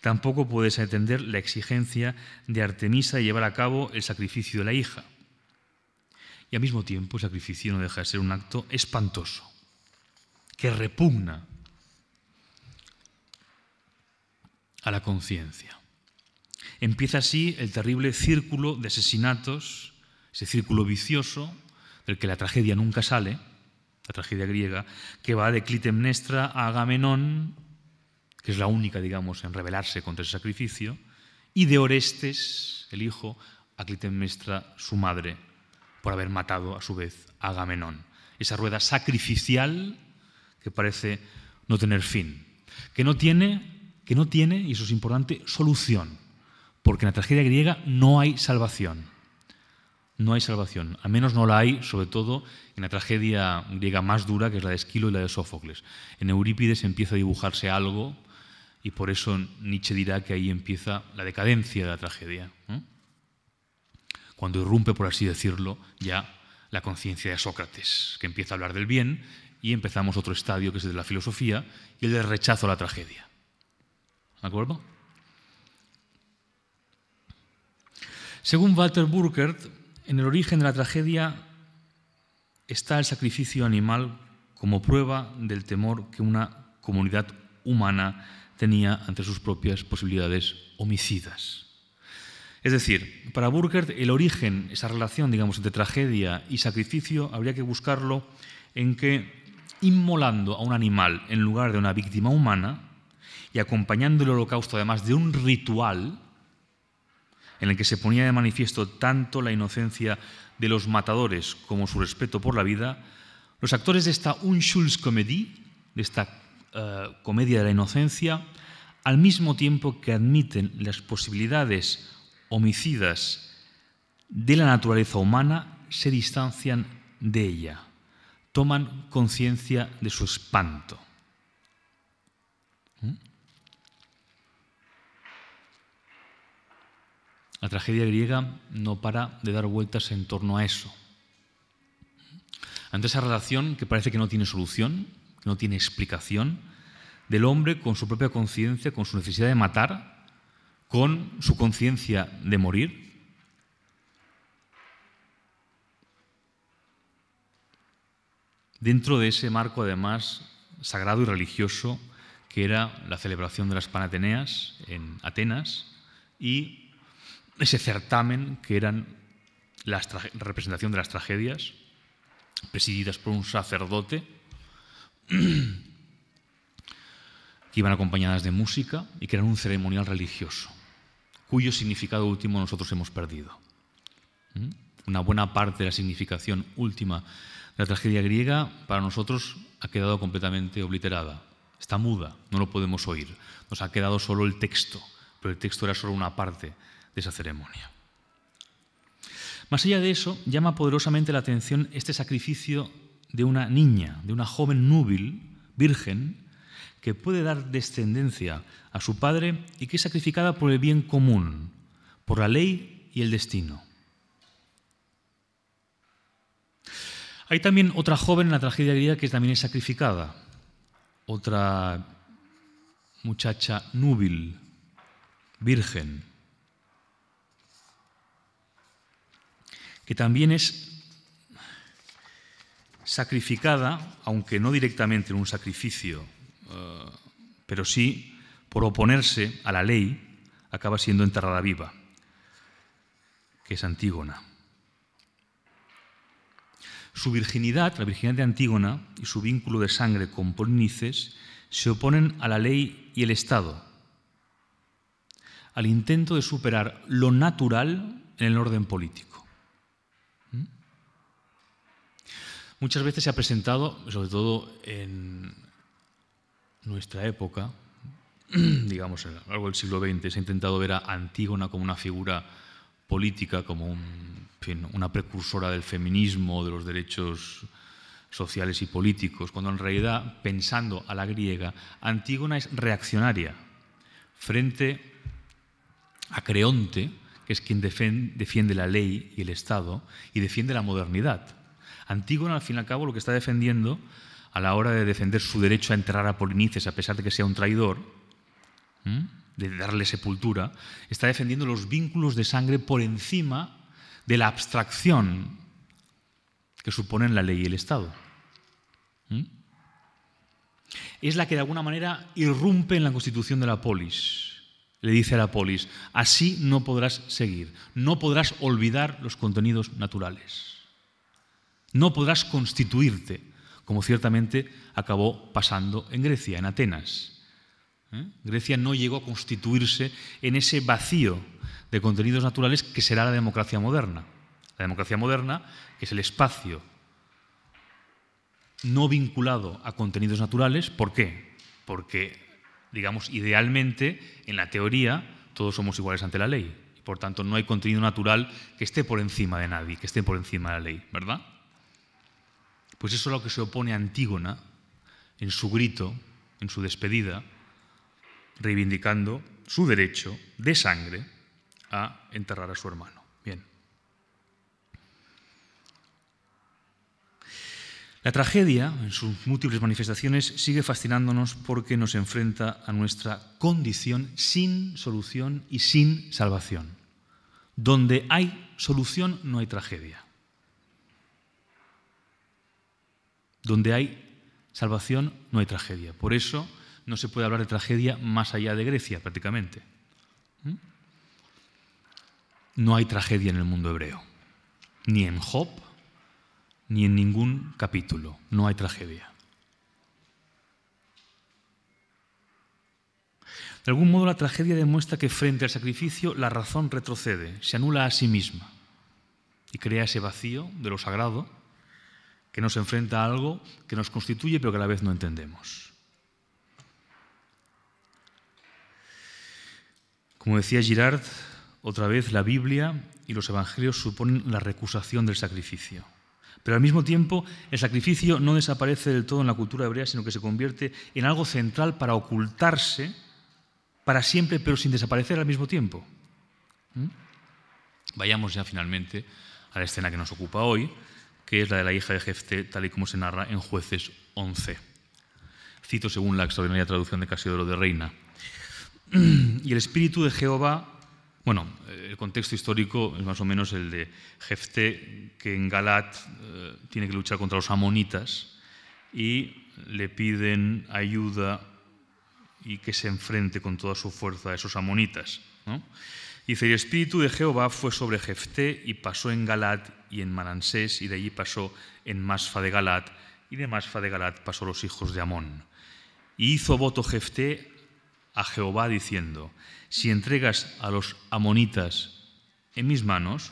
Tampoco puedes atender la exigencia de Artemisa de llevar a cabo el sacrificio de la hija. Y al mismo tiempo el sacrificio no deja de ser un acto espantoso, que repugna a la conciencia. Empieza así el terrible círculo de asesinatos, ese círculo vicioso del que la tragedia nunca sale, la tragedia griega, que va de Clitemnestra a Agamenón, que es la única, digamos, en rebelarse contra ese sacrificio, y de Orestes, el hijo, a Clitemnestra, su madre, por haber matado a su vez a Agamenón. Esa rueda sacrificial que parece no tener fin, que no tiene, y eso es importante, solución, porque en la tragedia griega no hay salvación. No hay salvación, al menos no la hay, sobre todo en la tragedia griega más dura, que es la de Esquilo y la de Sófocles. En Eurípides empieza a dibujarse algo y por eso Nietzsche dirá que ahí empieza la decadencia de la tragedia, ¿no? Cuando irrumpe, por así decirlo, ya la conciencia de Sócrates, que empieza a hablar del bien, y empezamos otro estadio que es el de la filosofía y el del rechazo a la tragedia. ¿De acuerdo? Según Walter Burkert, en el origen de la tragedia está el sacrificio animal como prueba del temor que una comunidad humana tenía ante sus propias posibilidades homicidas. Es decir, para Burkert el origen, esa relación, digamos, entre tragedia y sacrificio, habría que buscarlo en que, inmolando a un animal en lugar de una víctima humana y acompañando el holocausto además de un ritual en el que se ponía de manifiesto tanto la inocencia de los matadores como su respeto por la vida, los actores de esta Unschuldskomödie, de esta comedia de la inocencia, al mismo tiempo que admiten las posibilidades homicidas de la naturaleza humana, se distancian de ella, toman conciencia de su espanto. La tragedia griega no para de dar vueltas en torno a eso. Ante esa relación que parece que no tiene solución, que no tiene explicación, del hombre con su propia conciencia, con su necesidad de matar, con su conciencia de morir. Dentro de ese marco, además, sagrado y religioso, que era la celebración de las Panateneas en Atenas y ese certamen que eran la representación de las tragedias, presididas por un sacerdote, que iban acompañadas de música y que eran un ceremonial religioso, cuyo significado último nosotros hemos perdido. Una buena parte de la significación última de la tragedia griega para nosotros ha quedado completamente obliterada. Está muda, no lo podemos oír. Nos ha quedado solo el texto, pero el texto era solo una parte de esa ceremonia. Más allá de eso, llama poderosamente la atención este sacrificio de una niña, de una joven núbil, virgen, que puede dar descendencia a su padre y que es sacrificada por el bien común, por la ley y el destino. Hay también otra joven en la tragedia griega que también es sacrificada, otra muchacha núbil, virgen, que también es sacrificada, aunque no directamente en un sacrificio, pero sí por oponerse a la ley, acaba siendo enterrada viva, que es Antígona. Su virginidad, la virginidad de Antígona y su vínculo de sangre con Polinices se oponen a la ley y el Estado, al intento de superar lo natural en el orden político. Muchas veces se ha presentado, sobre todo en nuestra época, digamos a lo largo del siglo XX, se ha intentado ver a Antígona como una figura política, como una precursora del feminismo, de los derechos sociales y políticos, cuando en realidad, pensando a la griega, Antígona es reaccionaria frente a Creonte, que es quien defiende la ley y el Estado y defiende la modernidad. Antígona, al fin y al cabo, lo que está defendiendo a la hora de defender su derecho a enterrar a Polinices, a pesar de que sea un traidor, de darle sepultura, está defendiendo los vínculos de sangre por encima de la abstracción que suponen la ley y el Estado. Es la que de alguna manera irrumpe en la constitución de la polis, le dice a la polis, así no podrás seguir, no podrás olvidar los contenidos naturales, no podrás constituirte, como ciertamente acabó pasando en Grecia, en Atenas. Grecia no llegó a constituirse en ese vacío de contenidos naturales que será la democracia moderna. La democracia moderna, que es el espacio no vinculado a contenidos naturales. ¿Por qué? Porque, digamos, idealmente, en la teoría, todos somos iguales ante la ley. Y, por tanto, no hay contenido natural que esté por encima de nadie, que esté por encima de la ley, ¿verdad? Pues eso es a lo que se opone Antígona en su grito, en su despedida, reivindicando su derecho de sangre a enterrar a su hermano. Bien. La tragedia, en sus múltiples manifestaciones, sigue fascinándonos porque nos enfrenta a nuestra condición sin solución y sin salvación. Donde hay solución no hay tragedia. Donde hay salvación no hay tragedia. Por eso no se puede hablar de tragedia más allá de Grecia, prácticamente. No hay tragedia en el mundo hebreo. Ni en Job, ni en ningún capítulo. No hay tragedia. De algún modo la tragedia demuestra que frente al sacrificio la razón retrocede, se anula a sí misma y crea ese vacío de lo sagrado que nos enfrenta a algo que nos constituye pero que a la vez no entendemos. Como decía Girard, otra vez la Biblia y los Evangelios suponen la recusación del sacrificio. Pero al mismo tiempo el sacrificio no desaparece del todo en la cultura hebrea, sino que se convierte en algo central para ocultarse para siempre, pero sin desaparecer al mismo tiempo. Vayamos ya finalmente a la escena que nos ocupa hoy, que es la de la hija de Jefté, tal y como se narra en Jueces 11. Cito según la extraordinaria traducción de Casiodoro de Reina. Y el espíritu de Jehová, bueno, el contexto histórico es más o menos el de Jefté, que en Galat tiene que luchar contra los amonitas y le piden ayuda y que se enfrente con toda su fuerza a esos amonitas, ¿no? Dice, el espíritu de Jehová fue sobre Jefté y pasó en Galat y en Manansés, y de allí pasó en Masfa de Galat, y de Masfa de Galat pasó los hijos de Amón. Y hizo voto Jefté a Jehová diciendo, si entregas a los amonitas en mis manos,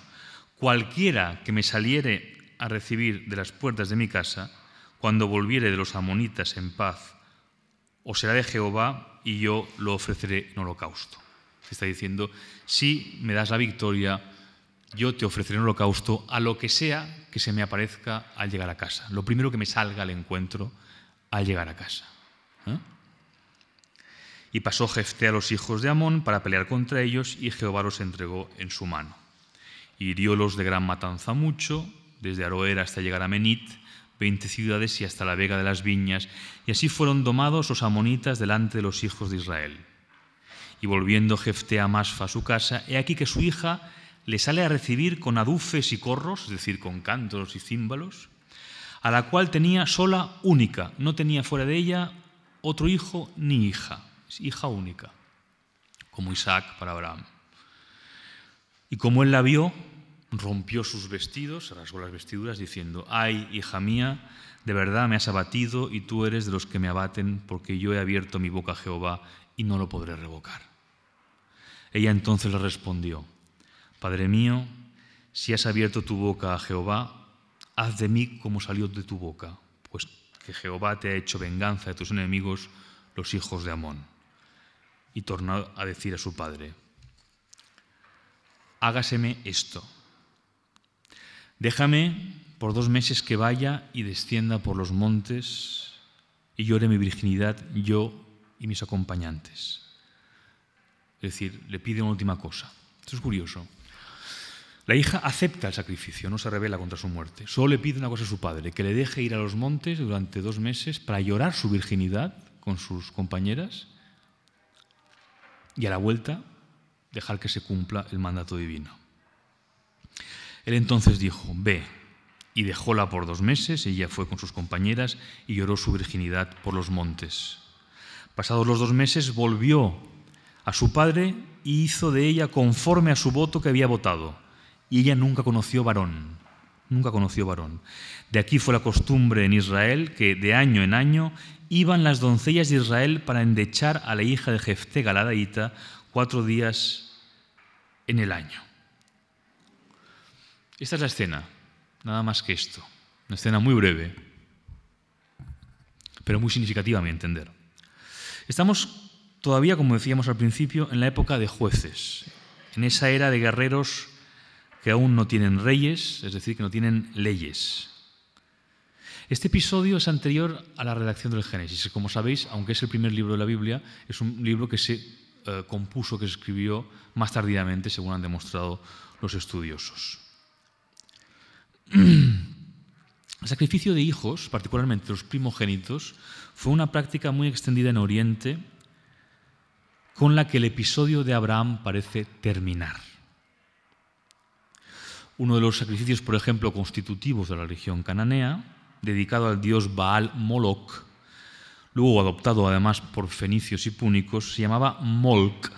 cualquiera que me saliere a recibir de las puertas de mi casa, cuando volviere de los amonitas en paz, o será de Jehová y yo lo ofreceré en holocausto. Se está diciendo, si me das la victoria, yo te ofreceré en holocausto a lo que sea que se me aparezca al llegar a casa. Lo primero que me salga al encuentro al llegar a casa. Y pasó Jefté a los hijos de Amón para pelear contra ellos, y Jehová los entregó en su mano. Hiriólos de gran matanza mucho, desde Aroer hasta llegar a Menit, 20 ciudades y hasta la vega de las viñas, y así fueron domados los amonitas delante de los hijos de Israel. Y volviendo Jefté a Masfa a su casa, he aquí que su hija le sale a recibir con adufes y corros, es decir, con cántaros y címbalos, a la cual tenía sola única, no tenía fuera de ella otro hijo ni hija, es hija única, como Isaac para Abraham. Y como él la vio, rompió sus vestidos, se rasgó las vestiduras, diciendo, ay, hija mía, de verdad me has abatido, y tú eres de los que me abaten, porque yo he abierto mi boca a Jehová, y no lo podré revocar. Ella entonces le respondió, Padre mío, si has abierto tu boca a Jehová, haz de mí como salió de tu boca, pues que Jehová te ha hecho venganza de tus enemigos, los hijos de Amón. Y tornó a decir a su padre, hágaseme esto. Déjame por 2 meses que vaya y descienda por los montes y llore mi virginidad, yo y mis acompañantes. Es decir, le pide una última cosa. Esto es curioso. La hija acepta el sacrificio, no se rebela contra su muerte. Solo le pide una cosa a su padre, que le deje ir a los montes durante 2 meses para llorar su virginidad con sus compañeras y a la vuelta dejar que se cumpla el mandato divino. Él entonces dijo, ve, y dejóla por 2 meses, ella fue con sus compañeras y lloró su virginidad por los montes. Pasados los 2 meses volvió a su padre y hizo de ella conforme a su voto que había votado. Y ella nunca conoció varón. Nunca conoció varón. De aquí fue la costumbre en Israel que de año en año iban las doncellas de Israel para endechar a la hija de Jefté Galadaíta 4 días en el año. Esta es la escena, nada más que esto. Una escena muy breve, pero muy significativa a mi entender. Estamos todavía, como decíamos al principio, en la época de jueces, en esa era de guerreros que aún no tienen reyes, es decir, que no tienen leyes. Este episodio es anterior a la redacción del Génesis. Como sabéis, aunque es el primer libro de la Biblia, es un libro que se compuso, que se escribió más tardíamente, según han demostrado los estudiosos. El sacrificio de hijos, particularmente los primogénitos, fue una práctica muy extendida en Oriente, con la que el episodio de Abraham parece terminar. Uno de los sacrificios, por ejemplo, constitutivos de la religión cananea, dedicado al dios Baal Moloch, luego adoptado además por fenicios y púnicos, se llamaba Molc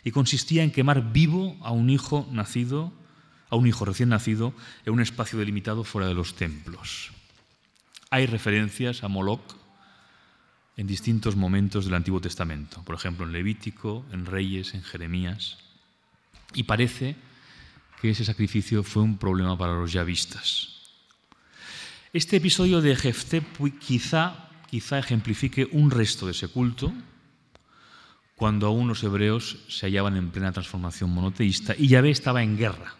y consistía en quemar vivo a un hijo recién nacido en un espacio delimitado fuera de los templos. Hay referencias a Moloch en distintos momentos del Antiguo Testamento, por ejemplo en Levítico, en Reyes, en Jeremías, y parece que ese sacrificio fue un problema para los yavistas. Este episodio de Jefté quizá ejemplifique un resto de ese culto, cuando aún los hebreos se hallaban en plena transformación monoteísta y Yahvé estaba en guerra,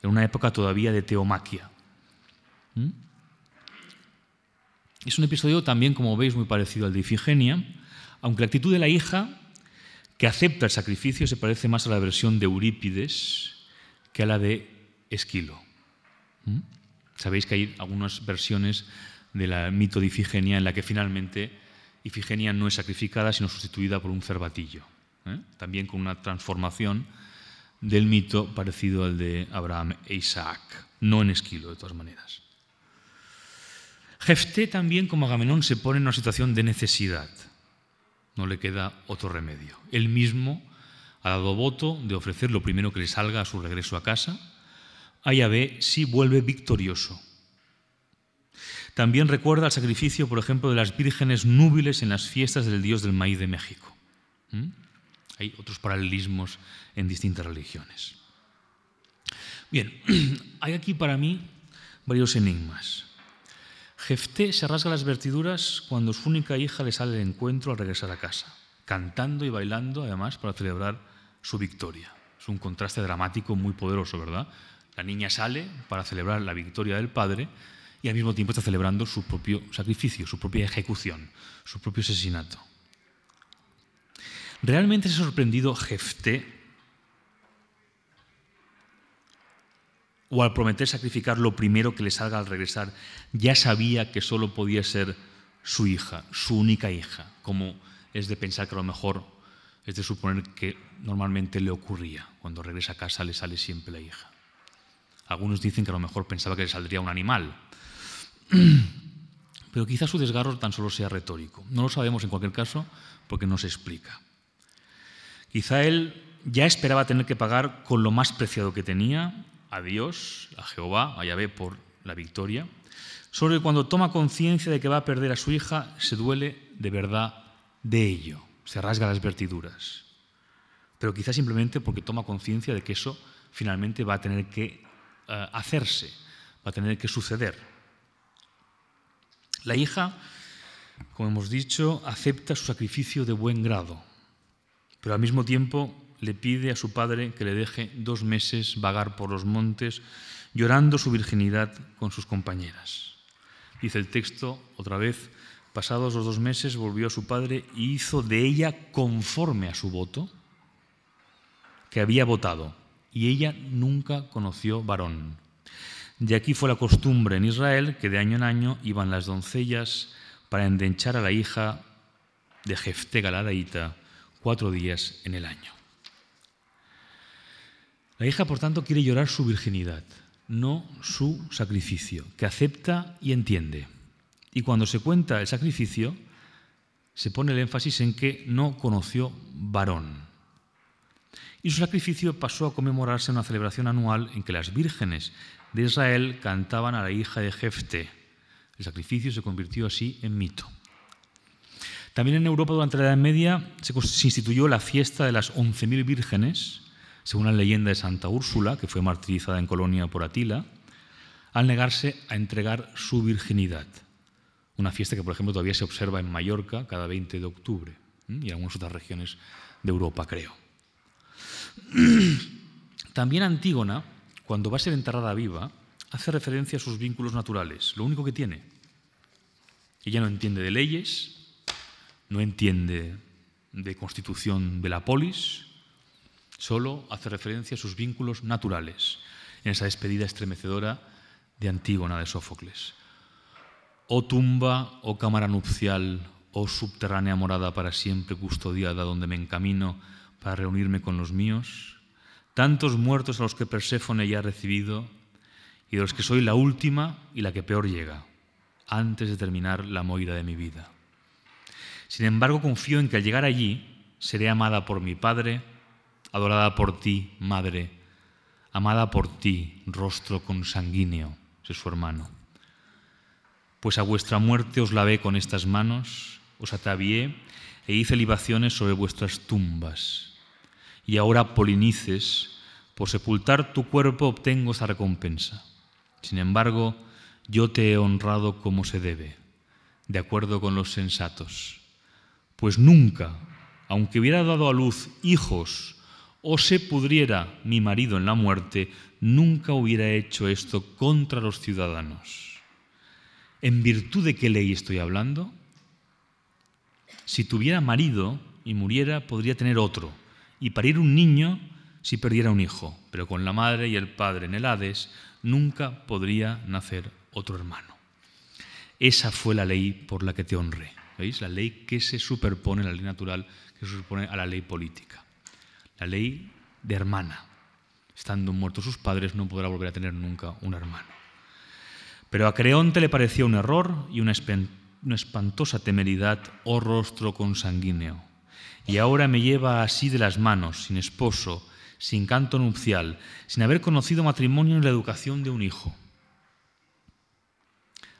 en una época todavía de teomaquia. Es un episodio también, como veis, muy parecido al de Ifigenia, aunque la actitud de la hija, que acepta el sacrificio, se parece más a la versión de Eurípides que a la de Esquilo. Sabéis que hay algunas versiones del mito de Ifigenia en la que finalmente Ifigenia no es sacrificada, sino sustituida por un cervatillo, también con una transformación del mito parecido al de Abraham e Isaac, no en Esquilo, de todas maneras. Jefté también, como Agamenón, se pone en una situación de necesidad. No le queda otro remedio. Él mismo ha dado voto de ofrecer lo primero que le salga a su regreso a casa a Yahvé si vuelve victorioso. También recuerda el sacrificio, por ejemplo, de las vírgenes núbiles en las fiestas del dios del maíz de México. Hay otros paralelismos en distintas religiones. Bien, hay aquí para mí varios enigmas. Jefté se rasga las vestiduras cuando su única hija le sale al encuentro al regresar a casa, cantando y bailando, además, para celebrar su victoria. Es un contraste dramático muy poderoso, ¿verdad? La niña sale para celebrar la victoria del padre y al mismo tiempo está celebrando su propio sacrificio, su propia ejecución, su propio asesinato. ¿Realmente se ha sorprendido Jefté? ¿O al prometer sacrificar lo primero que le salga al regresar, ya sabía que solo podía ser su hija, su única hija, como es de pensar que a lo mejor es de suponer que normalmente le ocurría? Cuando regresa a casa le sale siempre la hija. Algunos dicen que a lo mejor pensaba que le saldría un animal. Pero quizás su desgarro tan solo sea retórico. No lo sabemos en cualquier caso porque no se explica. Quizá él ya esperaba tener que pagar con lo más preciado que tenía, a Dios, a Jehová, a Yahvé por la victoria, solo que cuando toma conciencia de que va a perder a su hija, se duele de verdad de ello, se rasga las vestiduras. Pero quizá simplemente porque toma conciencia de que eso finalmente va a tener que hacerse, va a tener que suceder. La hija, como hemos dicho, acepta su sacrificio de buen grado, pero al mismo tiempo le pide a su padre que le deje 2 meses vagar por los montes, llorando su virginidad con sus compañeras. Dice el texto, otra vez, pasados los 2 meses volvió a su padre y hizo de ella conforme a su voto que había votado, y ella nunca conoció varón. De aquí fue la costumbre en Israel que de año en año iban las doncellas para endechar a la hija de Jefté Galadaíta 4 días en el año. La hija, por tanto, quiere llorar su virginidad, no su sacrificio, que acepta y entiende. Y cuando se cuenta el sacrificio, se pone el énfasis en que no conoció varón. y su sacrificio pasó a conmemorarse en una celebración anual en que las vírgenes de Israel cantaban a la hija de Jefté. El sacrificio se convirtió así en mito. También en Europa durante la Edad Media se instituyó la fiesta de las 11.000 vírgenes, según la leyenda de Santa Úrsula, que fue martirizada en Colonia por Atila, al negarse a entregar su virginidad. Una fiesta que, por ejemplo, todavía se observa en Mallorca cada 20 de octubre y en algunas otras regiones de Europa, creo. También Antígona, cuando va a ser enterrada viva, hace referencia a sus vínculos naturales, lo único que tiene. Ella no entiende de leyes, no entiende de constitución de la polis, solo hace referencia a sus vínculos naturales, en esa despedida estremecedora de Antígona de Sófocles. Oh tumba, oh cámara nupcial, oh subterránea morada para siempre custodiada, donde me encamino para reunirme con los míos, tantos muertos a los que Perséfone ya ha recibido y de los que soy la última y la que peor llega, antes de terminar la moira de mi vida. Sin embargo, confío en que al llegar allí seré amada por mi Padre, adorada por ti, Madre, amada por ti, rostro consanguíneo, es su hermano. Pues a vuestra muerte os lavé con estas manos, os atavié e hice libaciones sobre vuestras tumbas. Y ahora, Polinices, por sepultar tu cuerpo obtengo esa recompensa. Sin embargo, yo te he honrado como se debe, de acuerdo con los sensatos. Pues nunca, aunque hubiera dado a luz hijos o se pudriera mi marido en la muerte, nunca hubiera hecho esto contra los ciudadanos. ¿En virtud de qué ley estoy hablando? Si tuviera marido y muriera, podría tener otro, y parir un niño si perdiera un hijo, pero con la madre y el padre en el Hades nunca podría nacer otro hermano. Esa fue la ley por la que te honré. ¿Veis? La ley que se superpone a la ley natural, que se superpone a la ley política. La ley de hermana. Estando muertos sus padres, no podrá volver a tener nunca un hermano. Pero a Creonte le parecía un error y una espantosa temeridad, oh rostro consanguíneo. Y ahora me lleva así de las manos, sin esposo, sin canto nupcial, sin haber conocido matrimonio ni la educación de un hijo.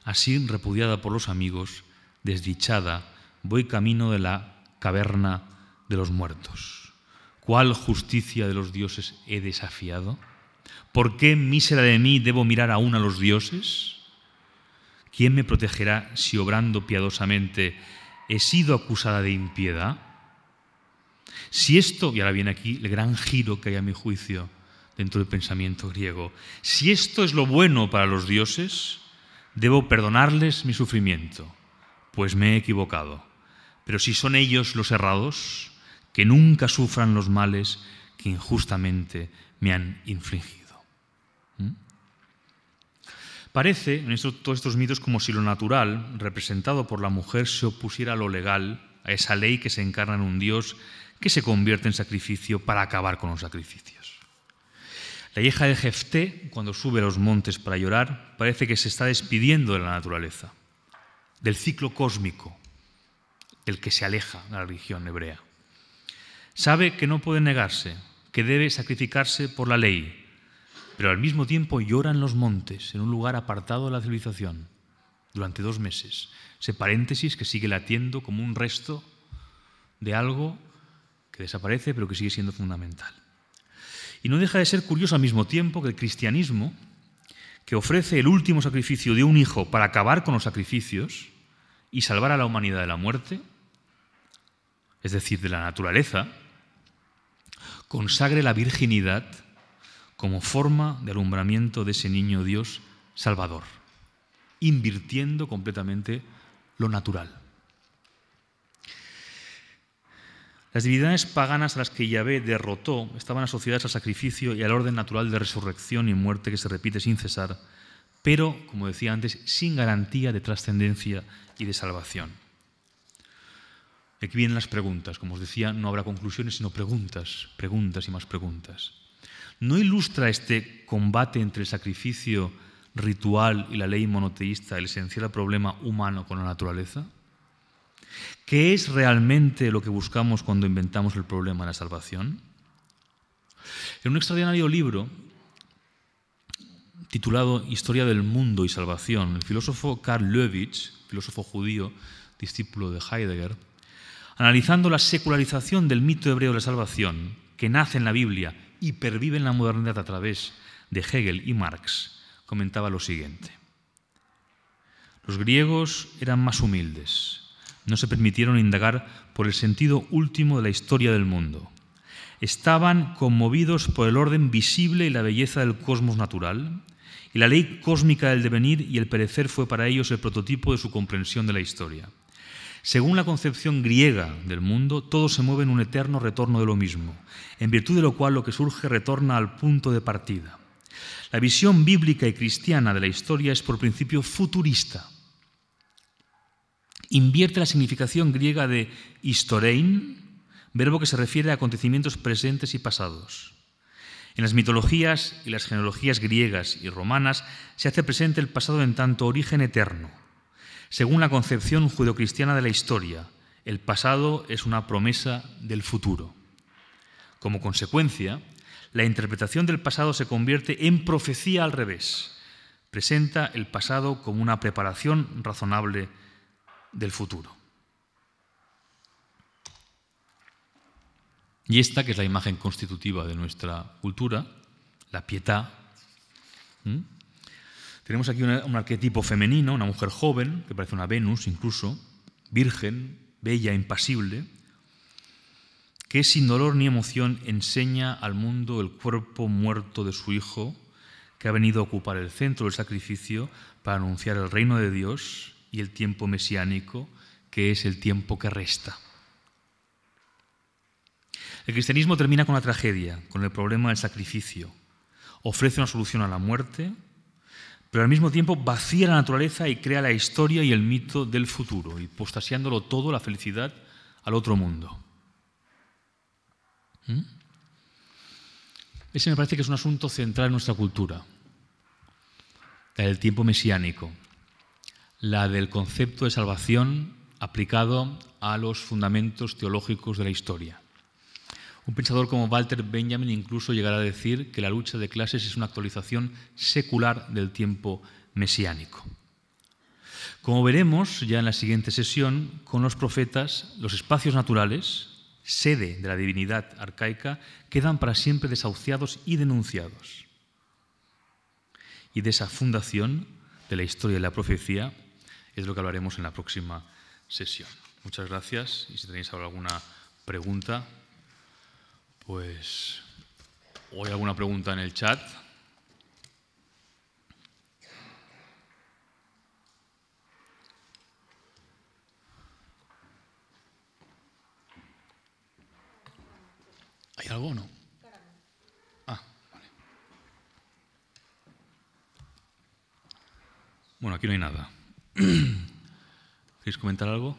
Así, repudiada por los amigos, desdichada, voy camino de la caverna de los muertos. ¿Cuál justicia de los dioses he desafiado? ¿Por qué, mísera de mí, debo mirar aún a los dioses? ¿Quién me protegerá si, obrando piadosamente, he sido acusada de impiedad? Si esto, y ahora viene aquí el gran giro que hay a mi juicio dentro del pensamiento griego, si esto es lo bueno para los dioses, debo perdonarles mi sufrimiento, pues me he equivocado. Pero si son ellos los errados, que nunca sufran los males que injustamente me han infligido. Parece, en todos estos mitos, como si lo natural, representado por la mujer, se opusiera a lo legal, a esa ley que se encarna en un Dios que se convierte en sacrificio para acabar con los sacrificios. La hija de Jefté, cuando sube a los montes para llorar, parece que se está despidiendo de la naturaleza, del ciclo cósmico, del que se aleja la religión hebrea. Sabe que no puede negarse, que debe sacrificarse por la ley, pero al mismo tiempo llora en los montes, en un lugar apartado de la civilización, durante 2 meses. Ese paréntesis que sigue latiendo como un resto de algo que desaparece, pero que sigue siendo fundamental. Y no deja de ser curioso al mismo tiempo que el cristianismo, que ofrece el último sacrificio de un hijo para acabar con los sacrificios y salvar a la humanidad de la muerte, es decir, de la naturaleza, consagre la virginidad como forma de alumbramiento de ese niño Dios salvador, invirtiendo completamente lo natural. Las divinidades paganas a las que Yahvé derrotó estaban asociadas al sacrificio y al orden natural de resurrección y muerte que se repite sin cesar, pero, como decía antes, sin garantía de trascendencia y de salvación. Aquí vienen las preguntas. Como os decía, no habrá conclusiones, sino preguntas, preguntas y más preguntas. ¿No ilustra este combate entre el sacrificio ritual y la ley monoteísta el esencial problema humano con la naturaleza? ¿Qué es realmente lo que buscamos cuando inventamos el problema de la salvación? En un extraordinario libro titulado Historia del mundo y salvación, el filósofo Karl Löwitz, filósofo judío, discípulo de Heidegger, analizando la secularización del mito hebreo de la salvación, que nace en la Biblia y pervive en la modernidad a través de Hegel y Marx, comentaba lo siguiente. Los griegos eran más humildes, no se permitieron indagar por el sentido último de la historia del mundo. Estaban conmovidos por el orden visible y la belleza del cosmos natural, y la ley cósmica del devenir y el perecer fue para ellos el prototipo de su comprensión de la historia. Según la concepción griega del mundo, todo se mueve en un eterno retorno de lo mismo, en virtud de lo cual lo que surge retorna al punto de partida. La visión bíblica y cristiana de la historia es por principio futurista. Invierte la significación griega de historein, verbo que se refiere a acontecimientos presentes y pasados. En las mitologías y las genealogías griegas y romanas se hace presente el pasado en tanto origen eterno. Según la concepción judeocristiana de la historia, el pasado es una promesa del futuro. Como consecuencia, la interpretación del pasado se convierte en profecía al revés. Presenta el pasado como una preparación razonable del futuro. Y esta, que es la imagen constitutiva de nuestra cultura, la pietà. Tenemos aquí un arquetipo femenino, una mujer joven, que parece una Venus incluso, virgen, bella, impasible, que sin dolor ni emoción enseña al mundo el cuerpo muerto de su hijo, que ha venido a ocupar el centro del sacrificio para anunciar el reino de Dios y el tiempo mesiánico, que es el tiempo que resta. El cristianismo termina con la tragedia, con el problema del sacrificio. Ofrece una solución a la muerte, pero al mismo tiempo vacía la naturaleza y crea la historia y el mito del futuro, hipostasiándolo todo, la felicidad, al otro mundo. Ese me parece que es un asunto central en nuestra cultura, la del tiempo mesiánico, la del concepto de salvación aplicado a los fundamentos teológicos de la historia. Un pensador como Walter Benjamin incluso llegará a decir que la lucha de clases es una actualización secular del tiempo mesiánico. Como veremos ya en la siguiente sesión, con los profetas, los espacios naturales, sede de la divinidad arcaica, quedan para siempre desahuciados y denunciados. Y de esa fundación de la historia y la profecía es de lo que hablaremos en la próxima sesión. Muchas gracias, y si tenéis ahora alguna pregunta, pues, o hay alguna pregunta en el chat. ¿Hay algo o no? Ah, vale. Bueno, aquí no hay nada. ¿Queréis comentar algo?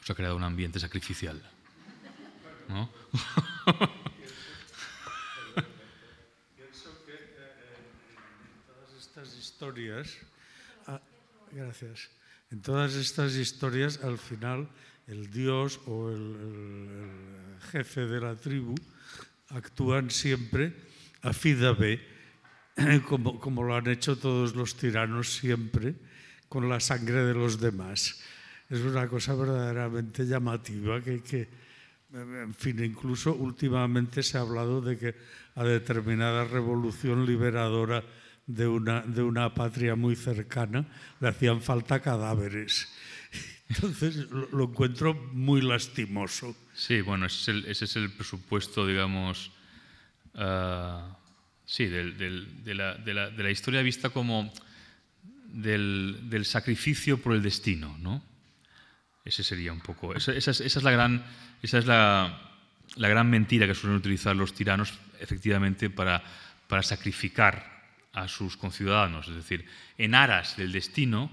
Se ha creado un ambiente sacrificial, ¿no? Pienso que en todas estas historias, gracias. En todas estas historias, al final, el dios o el jefe de la tribu actúan siempre a fide, como lo han hecho todos los tiranos siempre, con la sangre de los demás. Es una cosa verdaderamente llamativa que, en fin, incluso últimamente se ha hablado de que a determinada revolución liberadora de una patria muy cercana le hacían falta cadáveres. Entonces lo encuentro muy lastimoso. Sí, bueno, ese es el presupuesto, digamos, sí, de la historia vista como del sacrificio por el destino, ¿no? Ese sería un poco. Esa es la gran mentira que suelen utilizar los tiranos, efectivamente, para sacrificar a sus conciudadanos. Es decir, en aras del destino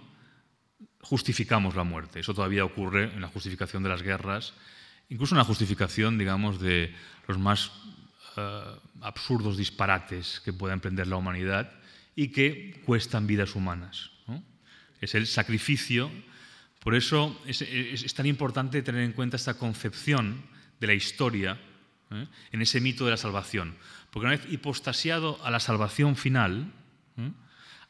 justificamos la muerte. Eso todavía ocurre en la justificación de las guerras, incluso en la justificación, digamos, de los más absurdos disparates que pueda emprender la humanidad y que cuestan vidas humanas, ¿no? Es el sacrificio Por eso es tan importante tener en cuenta esta concepción de la historia en ese mito de la salvación. Porque una vez hipostasiado a la salvación final,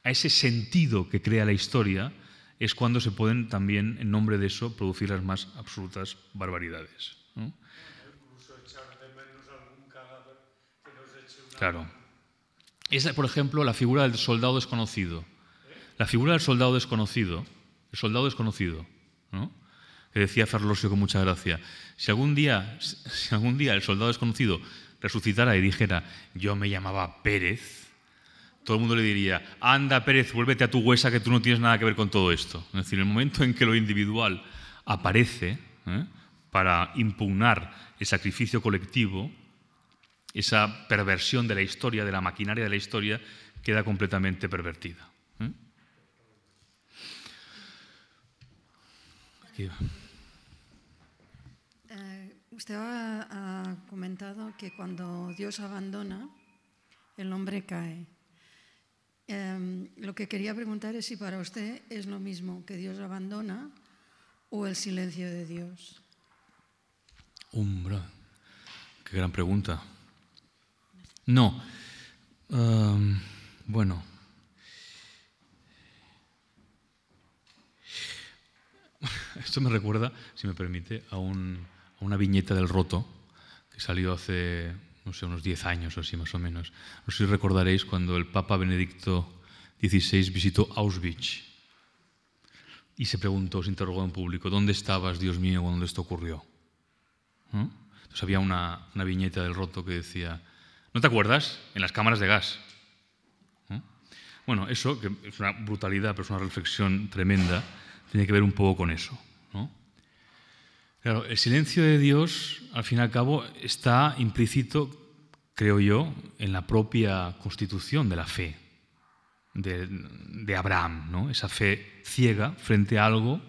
a ese sentido que crea la historia, es cuando se pueden también, en nombre de eso, producir las más absolutas barbaridades. Incluso echar de menos algún cadáver que nos eche una... Claro. Esa, por ejemplo, la figura del soldado desconocido. La figura del soldado desconocido, ¿no? Que decía Ferlosio con mucha gracia. Si algún día el soldado desconocido resucitara y dijera, yo me llamaba Pérez, todo el mundo le diría, anda Pérez, vuélvete a tu huesa que tú no tienes nada que ver con todo esto. Es decir, el momento en que lo individual aparece para impugnar el sacrificio colectivo, esa perversión de la historia, de la maquinaria de la historia, queda completamente pervertida. Aquí. Usted ha comentado que cuando Dios abandona, el hombre cae. Lo que quería preguntar es si para usted es lo mismo que Dios abandona o el silencio de Dios. Hombre, qué gran pregunta. No. Bueno. Esto me recuerda, si me permite, a una viñeta del Roto que salió hace, no sé, unos 10 años o así más o menos. No sé si recordaréis cuando el Papa Benedicto XVI visitó Auschwitz y se preguntó, se interrogó en público, ¿dónde estabas, Dios mío, cuando esto ocurrió? Entonces había una viñeta del Roto que decía, ¿no te acuerdas? En las cámaras de gas. Bueno, eso, que es una brutalidad, pero es una reflexión tremenda, tiene que ver un poco con eso, ¿no? Claro, el silencio de Dios, al fin y al cabo, está implícito, creo yo, en la propia constitución de la fe de Abraham, ¿no? Esa fe ciega frente a algo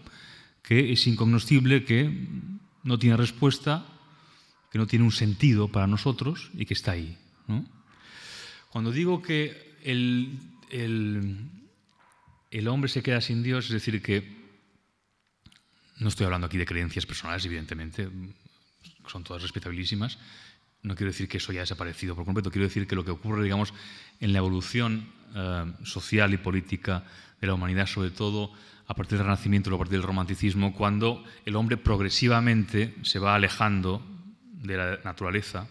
que es incognoscible, que no tiene respuesta, que no tiene un sentido para nosotros y que está ahí, ¿no? Cuando digo que el hombre se queda sin Dios, es decir, que no estoy hablando aquí de creencias personales, evidentemente, son todas respetabilísimas. No quiero decir que eso haya desaparecido por completo. Quiero decir que lo que ocurre, digamos, en la evolución social y política de la humanidad, sobre todo a partir del Renacimiento, a partir del Romanticismo, cuando el hombre progresivamente se va alejando de la naturaleza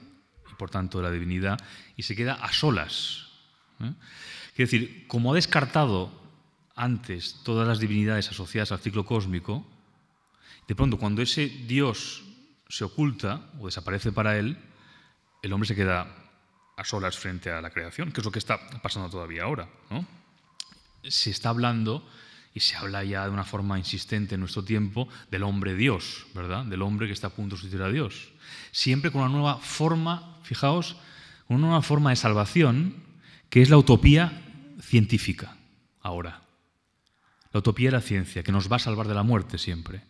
y, por tanto, de la divinidad, y se queda a solas. Quiero decir, como ha descartado antes todas las divinidades asociadas al ciclo cósmico, de pronto, cuando ese Dios se oculta o desaparece para él, el hombre se queda a solas frente a la creación, que es lo que está pasando todavía ahora, ¿no? Se está hablando, y se habla ya de una forma insistente en nuestro tiempo, del hombre Dios, ¿verdad? Del hombre que está a punto de sustituir a Dios. Siempre con una nueva forma, fijaos, una nueva forma de salvación, que es la utopía científica, ahora. La utopía de la ciencia, que nos va a salvar de la muerte siempre.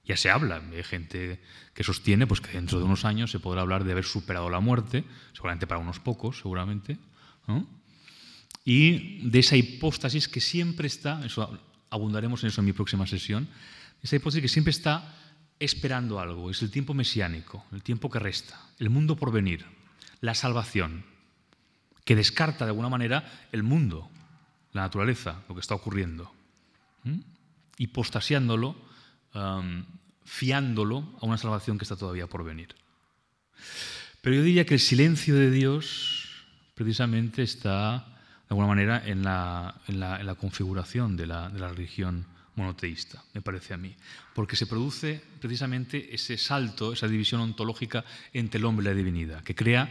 Ya se habla, hay gente que sostiene pues, que dentro de unos años se podrá hablar de haber superado la muerte, seguramente para unos pocos, seguramente, ¿no? Y de esa hipóstasis que siempre está, eso abundaremos en eso en mi próxima sesión, esa hipóstasis que siempre está esperando algo, es el tiempo mesiánico, el tiempo que resta, el mundo por venir, la salvación, que descarta de alguna manera el mundo, la naturaleza, lo que está ocurriendo, hipostasiándolo, fiándolo a una salvación que está todavía por venir. Pero yo diría que el silencio de Dios precisamente está, de alguna manera, en la configuración de la religión monoteísta, me parece a mí. Porque se produce precisamente ese salto, esa división ontológica entre el hombre y la divinidad, que crea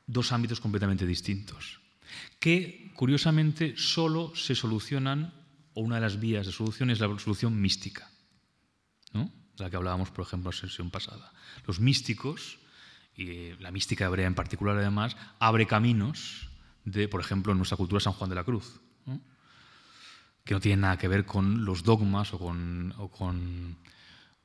dos ámbitos completamente distintos, que, curiosamente, solo se solucionan, o una de las vías de solución es la solución mística, ¿no? De la que hablábamos, por ejemplo, en la sesión pasada. Los místicos, y la mística hebrea en particular, además, abre caminos de, por ejemplo, en nuestra cultura San Juan de la Cruz, ¿no? Que no tienen nada que ver con los dogmas o con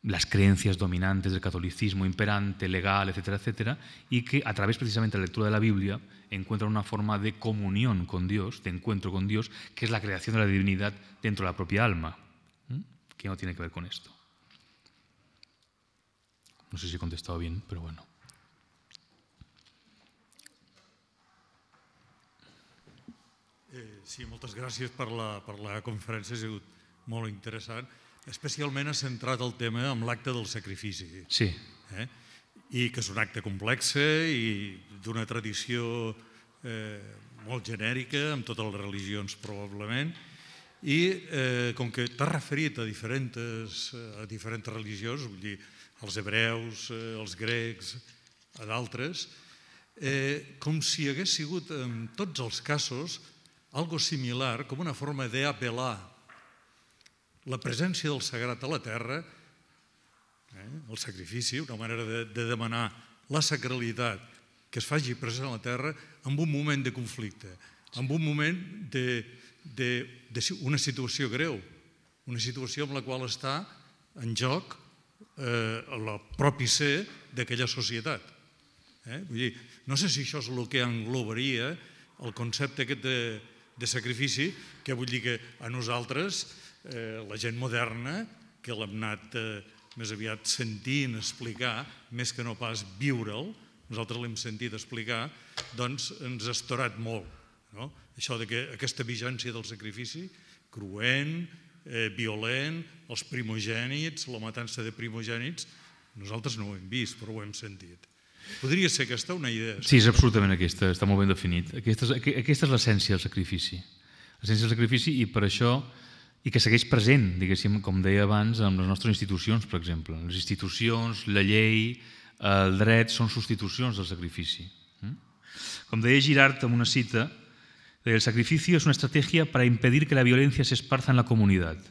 las creencias dominantes del catolicismo imperante, legal, etcétera, etcétera, y que a través precisamente de la lectura de la Biblia encuentran una forma de comunión con Dios, de encuentro con Dios, que es la creación de la divinidad dentro de la propia alma. que no tiene que ver con esto. No sé si he contestado bien, però bueno. Sí, moltes gràcies per la conferència, ha sigut molt interessant. Especialment ha centrat el tema en l'acte del sacrifici. Sí. I que és un acte complex i d'una tradició molt genèrica, amb totes les religions probablement, i com que t'has referit a diferents religions, vull dir, als hebreus, als grecs, a d'altres, com si hagués sigut en tots els casos algo similar, com una forma d'apel·lar la presència del sagrat a la terra, el sacrifici, una manera de demanar la sacralitat que es faci present a la terra en un moment de conflicte, en un moment d'una situació greu, una situació en la qual està en joc el propi ser d'aquella societat. Vull dir, no sé si això és el que englobaria el concepte aquest de sacrifici, que vull dir que a nosaltres, la gent moderna, que l'hem anat més aviat sentint explicar, més que no pas viure'l, nosaltres l'hem sentit explicar, doncs ens ha estorat molt. Això que aquesta vigència del sacrifici, cruent, violent, els primogènits, la matança de primogènits, nosaltres no ho hem vist, però ho hem sentit. Podria ser aquesta una idea? Sí, és absolutament aquesta, està molt ben definit. Aquesta és l'essència del sacrifici. L'essència del sacrifici i per això, i que segueix present, diguéssim, com deia abans, amb les nostres institucions, per exemple. Les institucions, la llei, el dret, són substitucions del sacrifici. Com deia Girard en una cita, el sacrificio es una estrategia para impedir que la violencia se esparza en la comunidad,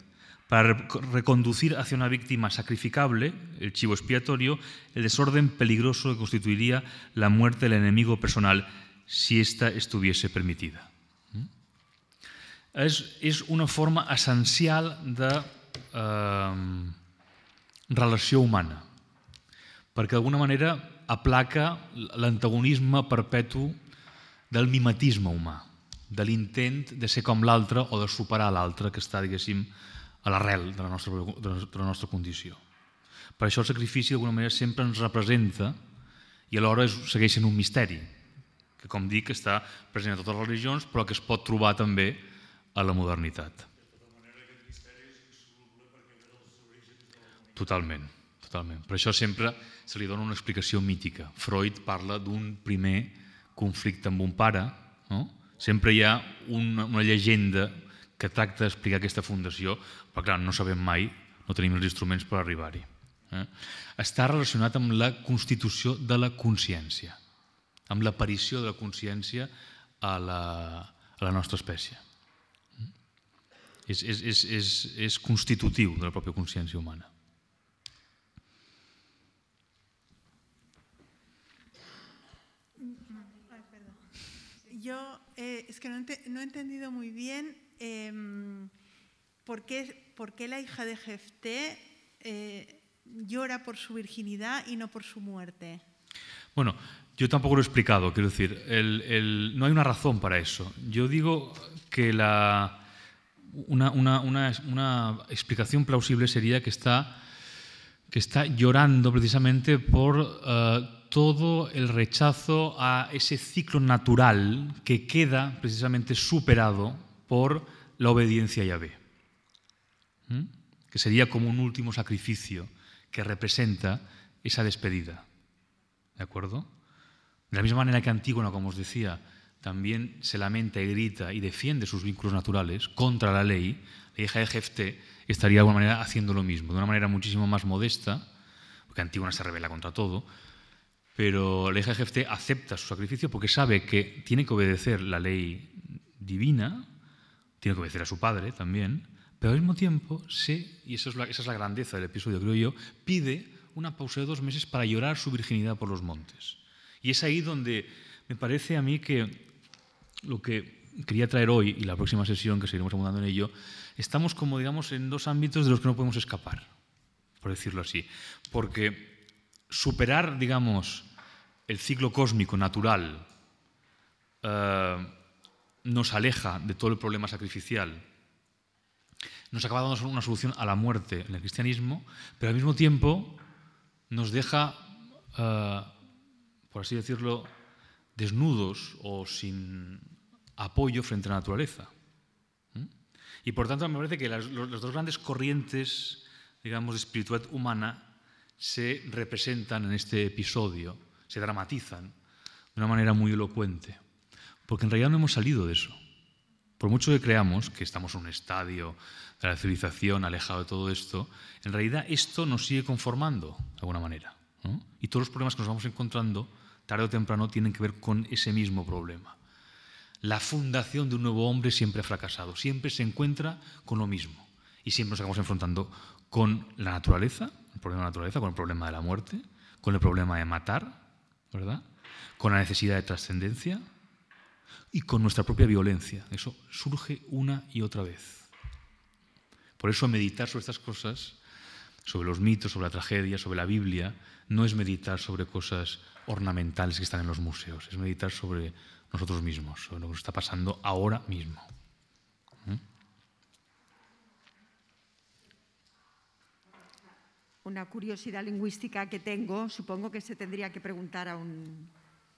para reconducir hacia una víctima sacrificable, el chivo expiatorio, el desorden peligroso que constituiría la muerte del enemigo personal si ésta estuviese permitida. És una forma essencial de relació humana, perquè d'alguna manera aplaca l'antagonisme perpetu del mimetisme humà, de l'intent de ser com l'altre o de superar l'altre que està, diguéssim, a l'arrel de la nostra condició. Per això el sacrifici d'alguna manera sempre ens representa i alhora segueix sent un misteri, que com dic està present a totes les religions però que es pot trobar també a la modernitat. Totalment, totalment. Per això sempre se li dona una explicació mítica. Freud parla d'un primer conflicte amb un pare, no? Sempre hi ha una llegenda que tracta d'explicar aquesta fundació, però clar, no sabem mai, no tenim els instruments per arribar-hi. Està relacionat amb la constitució de la consciència, amb l'aparició de la consciència a la nostra espècie. És constitutiu de la pròpia consciència humana. Yo es que no he entendido muy bien por qué la hija de Jefté llora por su virginidad y no por su muerte. Bueno, yo tampoco lo he explicado, quiero decir, no hay una razón para eso. Yo digo que una explicación plausible sería que está llorando precisamente por todo el rechazo a ese ciclo natural que queda precisamente superado por la obediencia a Yahvé, que sería como un último sacrificio que representa esa despedida. ¿De acuerdo? De la misma manera que Antígona, como os decía, también se lamenta y grita y defiende sus vínculos naturales contra la ley, la hija de Jefté estaría de alguna manera haciendo lo mismo, de una manera muchísimo más modesta, porque Antígona se rebela contra todo, pero la hija de Jefté acepta su sacrificio porque sabe que tiene que obedecer la ley divina, tiene que obedecer a su padre también, pero al mismo tiempo y esa es la grandeza del episodio, creo yo, pide una pausa de 2 meses para llorar su virginidad por los montes. Y es ahí donde me parece a mí que lo que quería traer hoy y la próxima sesión, que seguiremos abundando en ello, estamos como, digamos, en 2 ámbitos de los que no podemos escapar, por decirlo así. Porque superar, digamos, el ciclo cósmico natural nos aleja de todo el problema sacrificial, nos acaba dando una solución a la muerte en el cristianismo, pero al mismo tiempo nos deja, por así decirlo, desnudos o sin apoyo frente a la naturaleza. Y por tanto me parece que las dos grandes corrientes, digamos, de espiritualidad humana se representan en este episodio, se dramatizan de una manera muy elocuente, porque en realidad no hemos salido de eso. Por mucho que creamos que estamos en un estadio de la civilización alejado de todo esto, en realidad esto nos sigue conformando de alguna manera, ¿no? Y todos los problemas que nos vamos encontrando, tarde o temprano, tienen que ver con ese mismo problema. La fundación de un nuevo hombre siempre ha fracasado, siempre se encuentra con lo mismo y siempre nos acabamos enfrentando con la naturaleza, el problema de la naturaleza, con el problema de la muerte, con el problema de matar, ¿verdad? Con la necesidad de trascendencia y con nuestra propia violencia. Eso surge una y otra vez. Por eso meditar sobre estas cosas, sobre los mitos, sobre la tragedia, sobre la Biblia, no es meditar sobre cosas ornamentales que están en los museos, es meditar sobre nosotros mismos, sobre lo que nos está pasando ahora mismo. Una curiosidad lingüística que tengo, supongo que se tendría que preguntar a un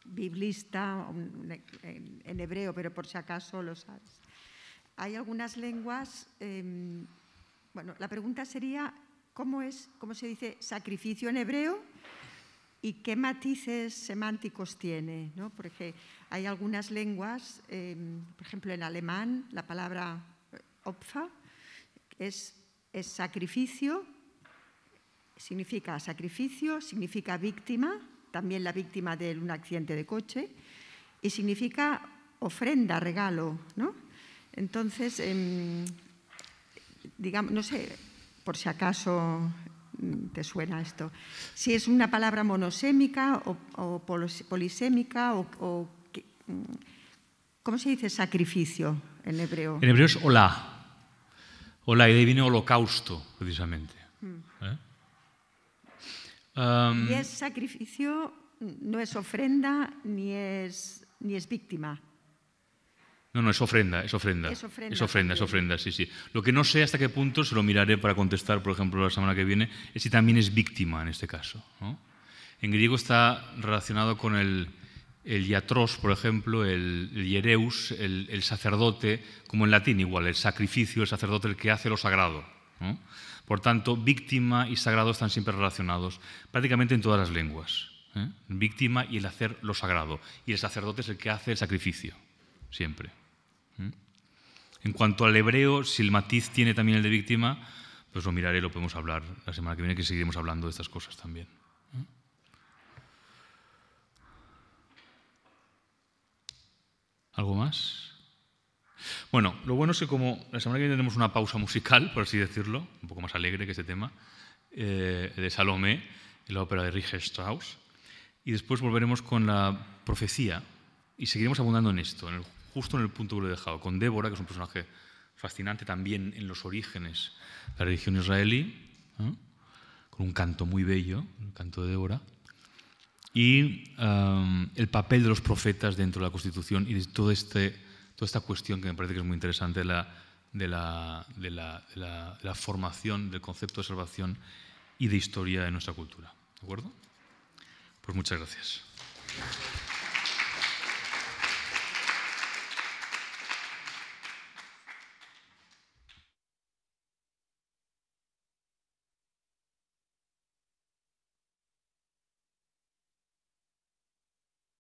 biblista en hebreo, pero por si acaso lo sabes. Hay algunas lenguas, bueno, la pregunta sería, ¿cómo se dice sacrificio en hebreo? ¿Y qué matices semánticos tiene? ¿No? Porque hay algunas lenguas, por ejemplo en alemán, la palabra Opfer es sacrificio, significa víctima, también la víctima de un accidente de coche, y significa ofrenda, regalo, ¿no? Entonces, digamos, no sé, por si acaso te suena esto, si es una palabra monosémica o polisémica o ¿cómo se dice sacrificio en hebreo? En hebreo es olá. Olá, y de ahí viene holocausto, precisamente. Y es sacrificio, no es ofrenda ni es víctima. No, es ofrenda. Es ofrenda Es ofrenda, sí. Lo que no sé hasta qué punto, se lo miraré para contestar, por ejemplo, la semana que viene, es si también es víctima en este caso, ¿no? En griego está relacionado con el iatros, por ejemplo, el hiereus, el sacerdote, como en latín igual, el sacrificio, el sacerdote, el que hace lo sagrado, ¿no? Por tanto, víctima y sagrado están siempre relacionados prácticamente en todas las lenguas, ¿eh? Víctima y el hacer lo sagrado. Y el sacerdote es el que hace el sacrificio, siempre. En cuanto al hebreo, si el matiz tiene también el de víctima, pues lo miraré, lo podemos hablar la semana que viene, que seguiremos hablando de estas cosas también. ¿Algo más? Bueno, lo bueno es que como la semana que viene tenemos una pausa musical, por así decirlo, un poco más alegre que este tema, de Salomé, en la ópera de Richard Strauss, y después volveremos con la profecía y seguiremos abundando en esto, justo en el punto que lo he dejado, con Débora, que es un personaje fascinante también en los orígenes de la religión israelí, ¿eh? Con un canto muy bello, el canto de Débora, y el papel de los profetas dentro de la Constitución y de toda esta cuestión que me parece que es muy interesante de la formación del concepto de salvación y de historia en nuestra cultura. ¿De acuerdo? Pues muchas gracias.